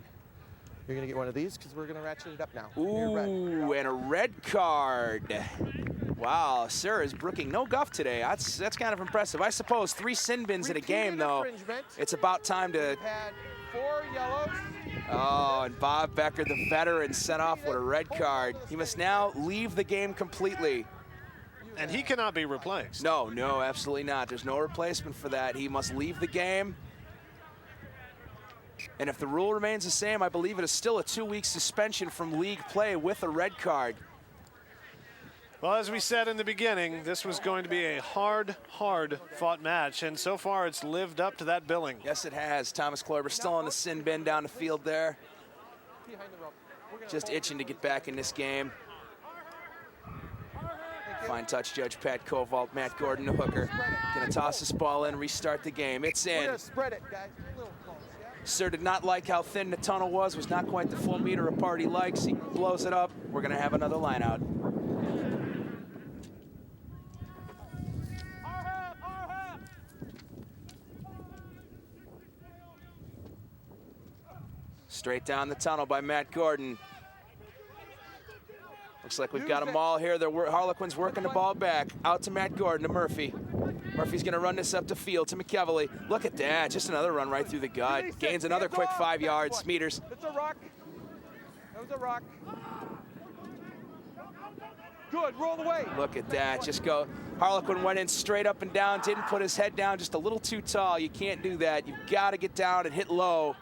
Speaker 4: You're going to get one of these because we're going to ratchet it up now.
Speaker 1: Ooh, and a red card. Wow, sir is brooking no guff today. That's kind of impressive. I suppose 3 sin bins in a game, though. It's about time to...
Speaker 4: We've had 4 yellows.
Speaker 1: Oh, and Bob Becker, the veteran, sent off with a red card. He must now leave the game completely.
Speaker 2: And he cannot be replaced.
Speaker 1: No, absolutely not. There's no replacement for that. He must leave the game. And if the rule remains the same, I believe it is still a 2-week suspension from league play with a red card.
Speaker 2: Well, as we said in the beginning, this was going to be a hard fought match, and so far it's lived up to that billing.
Speaker 1: Yes, it has. Thomas Kloiber still on the sin bin down the field there. Just itching to get back in this game. Fine touch, Judge Pat Kovalt, Matt Gordon, the hooker. Gonna toss this ball in, restart the game. It's in.
Speaker 4: We're gonna spread it, guys. A little close, yeah?
Speaker 1: Sir did not like how thin the tunnel was not quite the full meter a party likes. He blows it up. We're gonna have another line out. Straight down the tunnel by Matt Gordon. Looks like we've got them all here. The Harlequins working the ball back. Out to Matt Gordon, to Murphy. Murphy's going to run this up the field to McEvely. Look at that. Just another run right through the gut. Gains another quick 5 yards, meters.
Speaker 4: It's a rock. That was a rock. Good, roll away.
Speaker 1: Look at that. Just go. Harlequin went in straight up and down. Didn't put his head down. Just a little too tall. You can't do that. You've got to get down and hit low.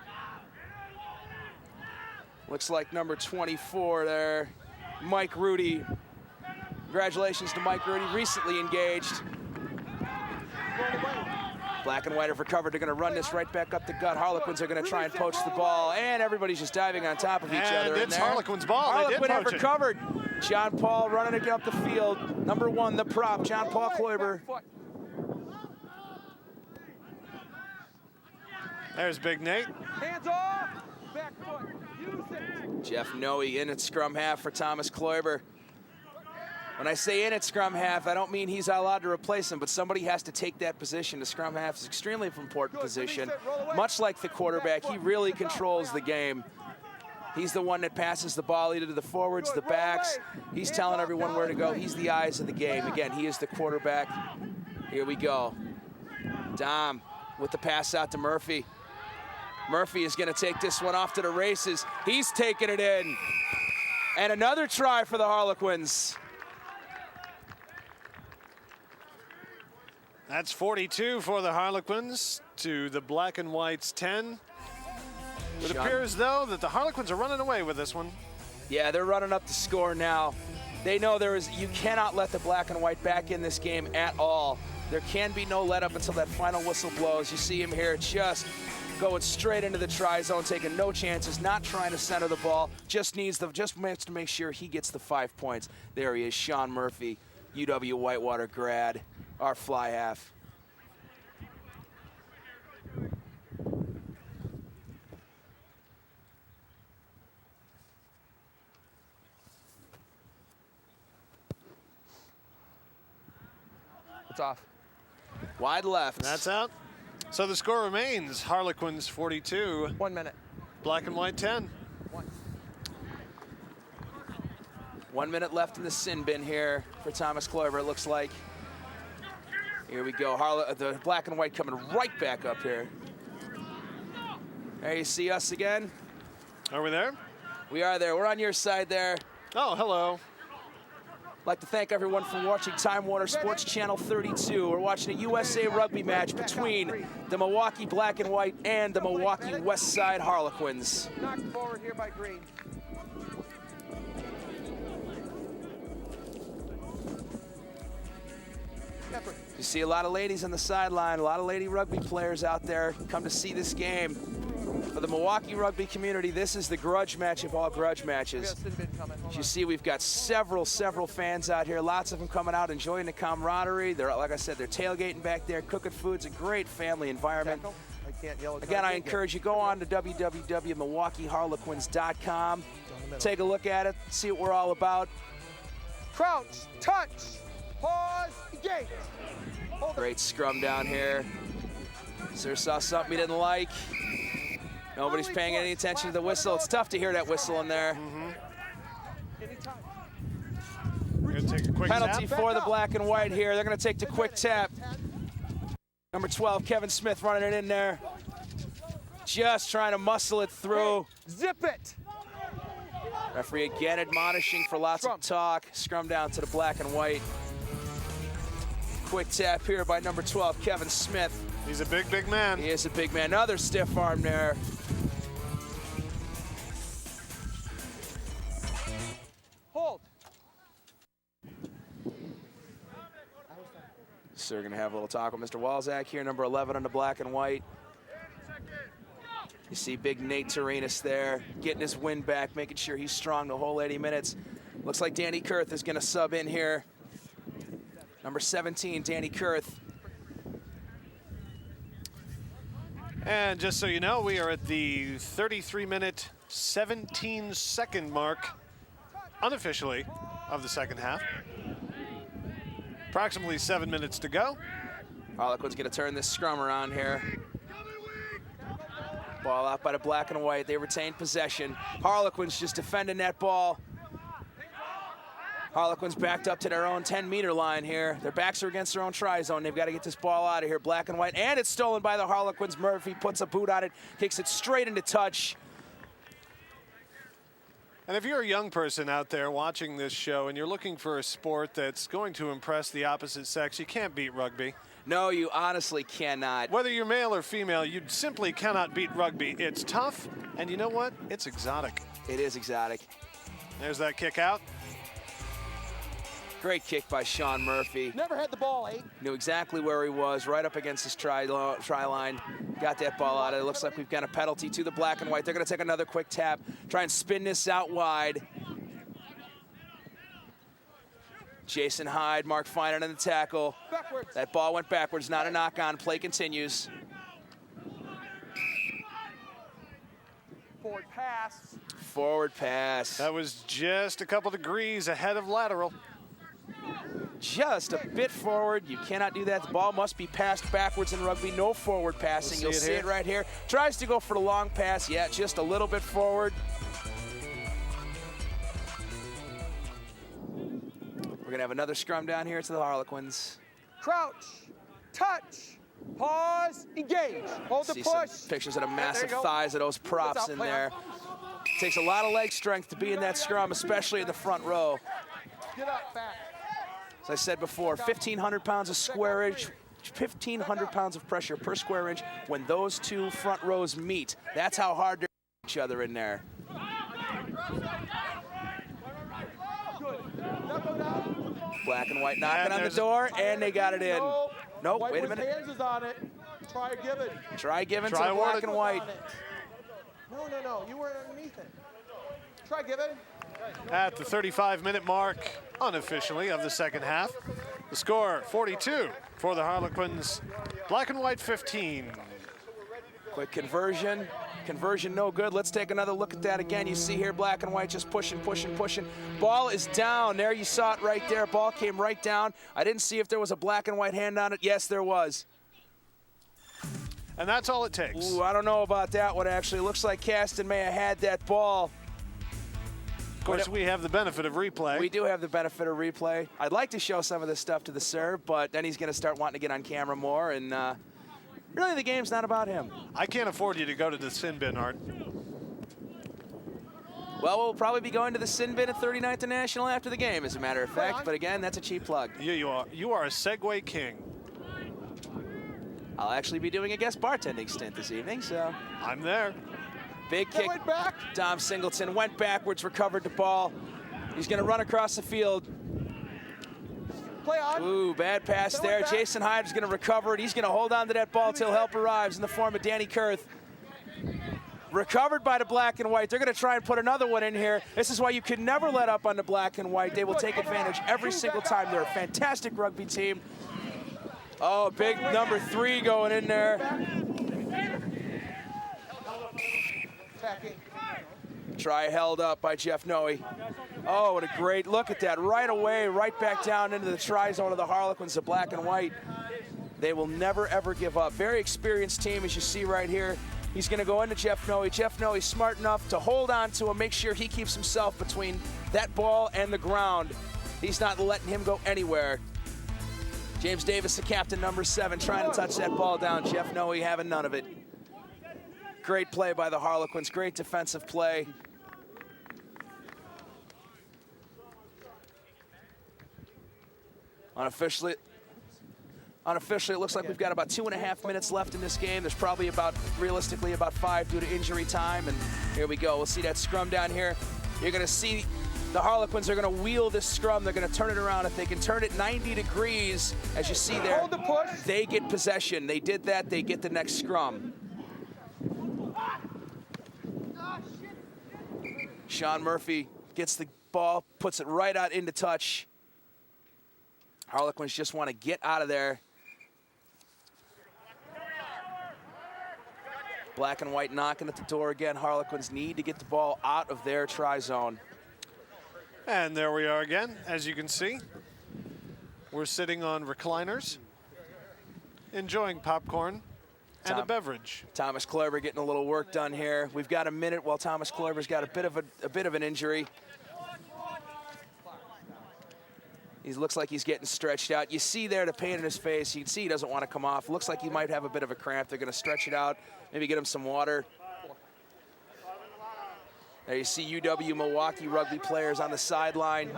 Speaker 1: Looks like number 24 there. Mike Rudy. Congratulations to Mike Rudy, recently engaged. Black and white have recovered. They're going to run this right back up the gut. Harlequins are going to try and poach the ball, and everybody's just diving on top of each other.
Speaker 2: And it's Harlequin's ball.
Speaker 1: Harlequin have recovered. John Paul running it up the field. Number 1, the prop, John Paul Kloiber.
Speaker 2: There's Big Nate.
Speaker 4: Hands off. Back foot. Use it.
Speaker 1: Jeff Noe in at scrum half for Thomas Kloiber. When I say in at scrum half, I don't mean he's allowed to replace him, but somebody has to take that position. The scrum half is an extremely important position. Much like the quarterback, he really controls the game. He's the one that passes the ball either to the forwards, the backs. He's telling everyone where to go. He's the eyes of the game. Again, he is the quarterback. Here we go. Dom with the pass out to Murphy. Murphy is going to take this one off to the races. He's taking it in. And another try for the Harlequins.
Speaker 2: That's 42 for the Harlequins to the Black and Whites 10. It appears, though, that the Harlequins are running away with this one.
Speaker 1: Yeah, they're running up the score now. They know you cannot let the Black and White back in this game at all. There can be no let up until that final whistle blows. You see him here just going straight into the try zone, taking no chances, not trying to center the ball, just needs to make sure he gets the 5 points. There he is, Sean Murphy, UW Whitewater grad, our fly half.
Speaker 4: It's off.
Speaker 1: Wide left.
Speaker 2: That's out. So the score remains Harlequins 42.
Speaker 4: 1 minute.
Speaker 2: Black and White 10.
Speaker 1: 1 minute left in the sin bin here for Thomas Kloiber, it looks like. Here we go. The Black and White coming right back up here. There you see us again.
Speaker 2: Are we there?
Speaker 1: We are there. We're on your side there.
Speaker 2: Oh, hello.
Speaker 1: I'd like to thank everyone for watching Time Warner Sports Channel 32. We're watching a USA rugby match between the Milwaukee Black and White and the Milwaukee West Side Harlequins.
Speaker 4: Knocked forward here by Green.
Speaker 1: You see a lot of ladies on the sideline, a lot of lady rugby players out there come to see this game. For the Milwaukee rugby community, this is the grudge match of all grudge matches. As you see, we've got several fans out here, lots of them coming out, enjoying the camaraderie. They're, like I said, they're tailgating back there, cooking food. It's a great family environment. Again, I encourage you, go on to www.milwaukeeharlequins.com. Take a look at it, see what we're all about.
Speaker 4: Crouch, touch, pause, engage.
Speaker 1: Great scrum down here. Sir saw something he didn't like. Nobody's paying any attention to the whistle. It's tough to hear that whistle in there.
Speaker 2: We're going to take a quick
Speaker 1: Penalty
Speaker 2: tap.
Speaker 1: for the Black and White here. They're going to take the quick tap. Number 12, Kevin Smith running it in there. Just trying to muscle it through.
Speaker 4: Zip it.
Speaker 1: Referee again admonishing for lots of talk. Scrum down to the Black and White. Quick tap here by number 12, Kevin Smith.
Speaker 2: He's a big man.
Speaker 1: He is a big man. Another stiff arm there.
Speaker 4: Hold.
Speaker 1: So we're going to have a little talk with Mr. Walzak here, number 11 on the Black and White. You see big Nate Turinas there, getting his wind back, making sure he's strong the whole 80 minutes. Looks like Danny Kurth is going to sub in here. Number 17, Danny Kurth.
Speaker 2: And just so you know, we are at the 33-minute, 17-second mark, unofficially, of the second half. Approximately 7 minutes to go.
Speaker 1: Harlequin's going to turn this scrum around here. Ball out by the Black and White. They retain possession. Harlequins just defending that ball. Harlequins backed up to their own 10-meter line here. Their backs are against their own try zone. They've got to get this ball out of here. Black and White, and it's stolen by the Harlequins. Murphy puts a boot on it, kicks it straight into touch.
Speaker 2: And if you're a young person out there watching this show and you're looking for a sport that's going to impress the opposite sex, you can't beat rugby.
Speaker 1: No, you honestly cannot.
Speaker 2: Whether you're male or female, you simply cannot beat rugby. It's tough, and you know what? It's exotic.
Speaker 1: It is exotic.
Speaker 2: There's that kick out.
Speaker 1: Great kick by Sean Murphy.
Speaker 4: Never had the ball, 8.
Speaker 1: Knew exactly where he was, right up against his try line. Got that ball out of it. Looks like we've got a penalty to the Black and White. They're going to take another quick tap, try and spin this out wide. Jason Hyde, Mark Finan in the tackle.
Speaker 4: Backwards.
Speaker 1: That ball went backwards, not a knock-on. Play continues.
Speaker 4: Forward pass.
Speaker 1: Forward pass.
Speaker 2: That was just a couple degrees ahead of lateral.
Speaker 1: Just a bit forward. You cannot do that. The ball must be passed backwards in rugby. No forward passing. You'll see it right here. Tries to go for the long pass. Yeah, just a little bit forward. We're going to have another scrum down here to the Harlequins.
Speaker 4: Crouch, touch, pause, engage. Hold the
Speaker 1: See
Speaker 4: push.
Speaker 1: some pictures of the massive thighs of those props in there. Takes a lot of leg strength to be in that scrum, especially in the front row.
Speaker 4: Get up, back.
Speaker 1: As I said before, 1,500 pounds of squareage, 1,500 pounds of pressure per square inch when those two front rows meet. That's how hard they're each other in there. Black and White knocking on the door, and they got it in. Nope, wait a minute.
Speaker 4: Hands is on it. Try giving.
Speaker 1: Try giving to the Black and White.
Speaker 4: No, you weren't underneath it. Try giving.
Speaker 2: At the 35-minute mark, unofficially, of the second half. The score, 42 for the Harlequins. Black and White, 15.
Speaker 1: Quick conversion. Conversion no good. Let's take another look at that again. You see here Black and White just pushing. Ball is down. There, you saw it right there. Ball came right down. I didn't see if there was a Black and White hand on it. Yes, there was.
Speaker 2: And that's all it takes.
Speaker 1: Ooh, I don't know about that one, actually. Looks like Caston may have had that ball.
Speaker 2: Of course, we have the benefit of replay.
Speaker 1: We do have the benefit of replay. I'd like to show some of this stuff to the serve, but then he's going to start wanting to get on camera more, and really the game's not about him.
Speaker 2: I can't afford you to go to the sin bin, Art.
Speaker 1: Well, we'll probably be going to the Sin Bin at 39th International after the game, as a matter of fact. But again, that's a cheap plug.
Speaker 2: You are a Segway king.
Speaker 1: I'll actually be doing a guest bartending stint this evening, so.
Speaker 2: I'm there.
Speaker 1: Big kick.
Speaker 4: Went back.
Speaker 1: Dom Singleton went backwards, recovered the ball. He's going to run across the field.
Speaker 4: Play on.
Speaker 1: Ooh, bad pass there. Jason Hyde is going to recover it. He's going to hold on to that ball till help arrives in the form of Danny Kurth. Recovered by the black and white. They're going to try and put another one in here. This is why you can never let up on the black and white. They will take advantage every single time. They're a fantastic rugby team. Oh, big number 3 going in there. Try held up by Jeff Noe. Oh, what a great look at that. Right away, right back down into the try zone of the Harlequins, the black and white. They will never, ever give up. Very experienced team, as you see right here. He's going to go into Jeff Noe. Jeff Noe smart enough to hold on to him, make sure he keeps himself between that ball and the ground. He's not letting him go anywhere. James Davis, the captain, number 7, trying to touch that ball down. Jeff Noe having none of it. Great play by the Harlequins. Great defensive play. Unofficially, it looks like we've got about 2.5 minutes left in this game. There's probably realistically about 5 due to injury time. And here we go. We'll see that scrum down here. You're going to see the Harlequins are going to wheel this scrum. They're going to turn it around. If they can turn it 90 degrees, as you see there,
Speaker 4: Hold the push.
Speaker 1: they get possession. They did that. They get the next scrum. Sean Murphy gets the ball, puts it right out into touch. Harlequins just want to get out of there. Black and white knocking at the door again. Harlequins need to get the ball out of their try zone.
Speaker 2: And there we are again. As you can see, we're sitting on recliners, enjoying popcorn and a beverage.
Speaker 1: Thomas Kloiber getting a little work done here. We've got a minute while Thomas Kloiber's got a bit of an injury. He looks like he's getting stretched out. You see there the pain in his face. You can see he doesn't want to come off. Looks like he might have a bit of a cramp. They're going to stretch it out, maybe get him some water. There you see UW Milwaukee rugby players on the sideline.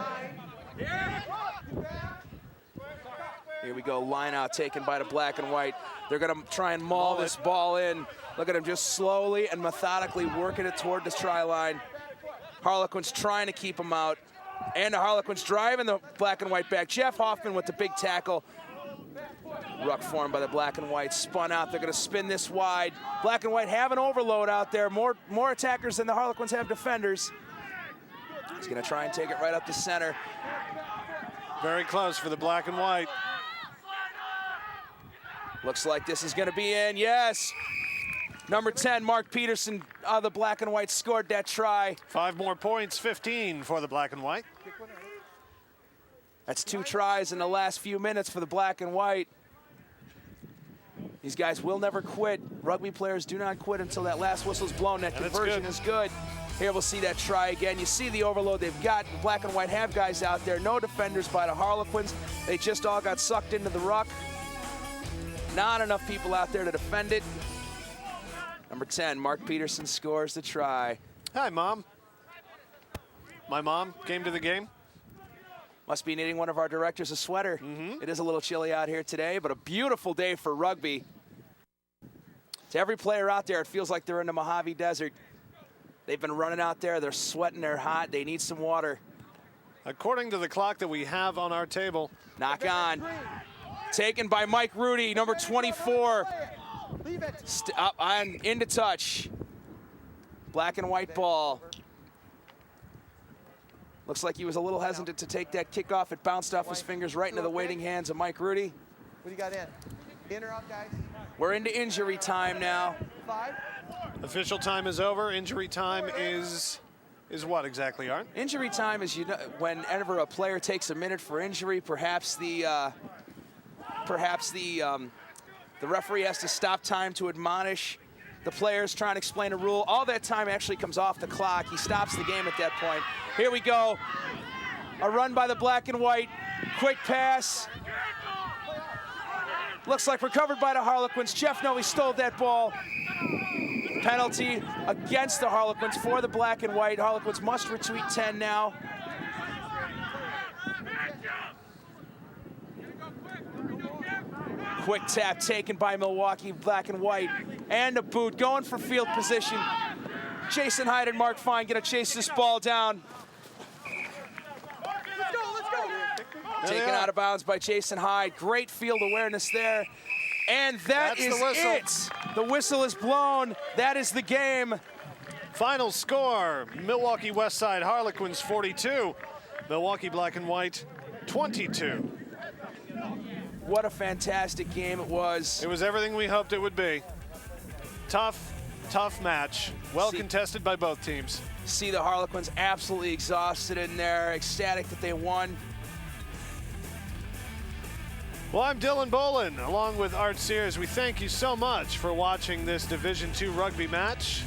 Speaker 1: Here we go, line out taken by the black and white. They're going to try and maul this ball in. Look at him just slowly and methodically working it toward the try line. Harlequins trying to keep him out. And the Harlequins driving the black and white back. Jeff Hoffman with the big tackle. Ruck formed by the black and white, spun out. They're going to spin this wide. Black and white have an overload out there. More attackers than the Harlequins have defenders. He's going to try and take it right up the center.
Speaker 2: Very close for the black and white.
Speaker 1: Looks like this is going to be in. Yes. Number 10, Mark Peterson, the black and white, scored that try.
Speaker 2: 5 more points, 15 for the black and white.
Speaker 1: That's 2 tries in the last few minutes for the black and white. These guys will never quit. Rugby players do not quit until that last whistle's blown. That conversion is good. Here we'll see that try again. You see the overload they've got. The black and white have guys out there. No defenders by the Harlequins. They just all got sucked into the ruck. Not enough people out there to defend it. Number 10, Mark Peterson scores the try.
Speaker 2: Hi, Mom. My mom came to the game.
Speaker 1: Must be knitting one of our directors a sweater. It is a little chilly out here today, but a beautiful day for rugby. To every player out there, it feels like they're in the Mojave Desert. They've been running out there. They're sweating. They're hot. They need some water.
Speaker 2: According to the clock that we have on our table.
Speaker 1: Knock on. Taken by Mike Rudy, number 24. Up on into touch. Black and white ball. Looks like he was a little hesitant to take that kickoff. It bounced off his fingers right into the waiting hands of Mike Rudy.
Speaker 4: What do you got in? In or out, guys?
Speaker 1: We're into injury time now.
Speaker 4: 5.
Speaker 2: Official time is over. Injury time is what exactly, Art?
Speaker 1: Injury time is whenever a player takes a minute for injury, perhaps the referee has to stop time to admonish the players, trying to explain a rule. All that time actually comes off the clock. He stops the game at that point. Here we go. A run by the black and white. Quick pass. Looks like recovered by the Harlequins. Jeff Noe stole that ball. Penalty against the Harlequins for the black and white. Harlequins must retreat 10 now. Quick tap taken by Milwaukee, black and white. And a boot, going for field position. Jason Hyde and Mark Fine gonna chase this ball down. Taken out of bounds by Jason Hyde. Great field awareness there. And that's it. The whistle is blown. That is the game.
Speaker 2: Final score, Milwaukee Westside Harlequins 42, Milwaukee Black and White 22.
Speaker 1: What a fantastic game it was.
Speaker 2: It was everything we hoped it would be. Tough, tough match. Well contested by both teams.
Speaker 1: See the Harlequins absolutely exhausted in there, ecstatic that they won.
Speaker 2: Well, I'm Dylan Bolin, along with Art Sears. We thank you so much for watching this Division II rugby match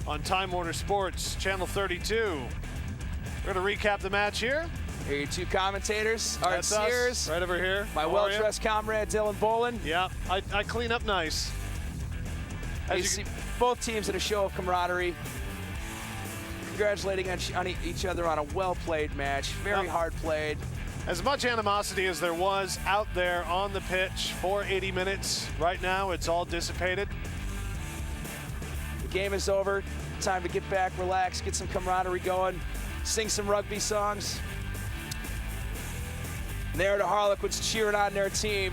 Speaker 2: on Time Warner Sports, Channel 32. We're going to recap the match here.
Speaker 1: Here are your two commentators, Art
Speaker 2: That's
Speaker 1: Sears.
Speaker 2: us, right over here.
Speaker 1: My well-dressed comrade, Dylan Bolin.
Speaker 2: Yeah, I clean up nice.
Speaker 1: As you see both teams in a show of camaraderie, congratulating on each other on a well-played match, very hard played.
Speaker 2: As much animosity as there was out there on the pitch for 80 minutes, right now it's all dissipated.
Speaker 1: The game is over. Time to get back, relax, get some camaraderie going, sing some rugby songs. And there are the Harlequins cheering on their team.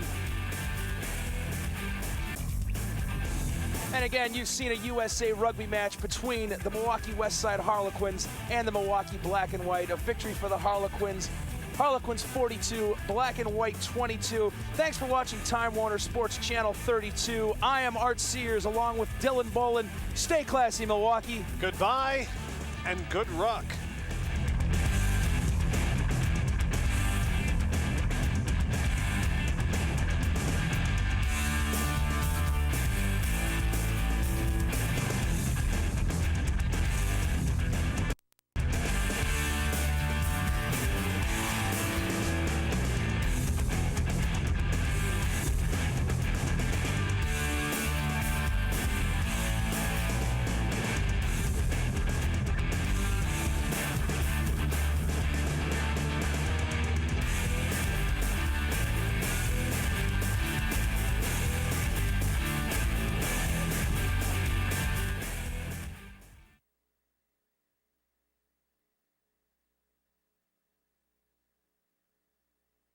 Speaker 1: And again, you've seen a USA rugby match between the Milwaukee Westside Harlequins and the Milwaukee Black and White. A victory for the Harlequins. Harlequins 42, Black and White 22. Thanks for watching Time Warner Sports Channel 32. I am Art Sears along with Dylan Bolin. Stay classy, Milwaukee.
Speaker 2: Goodbye and good luck.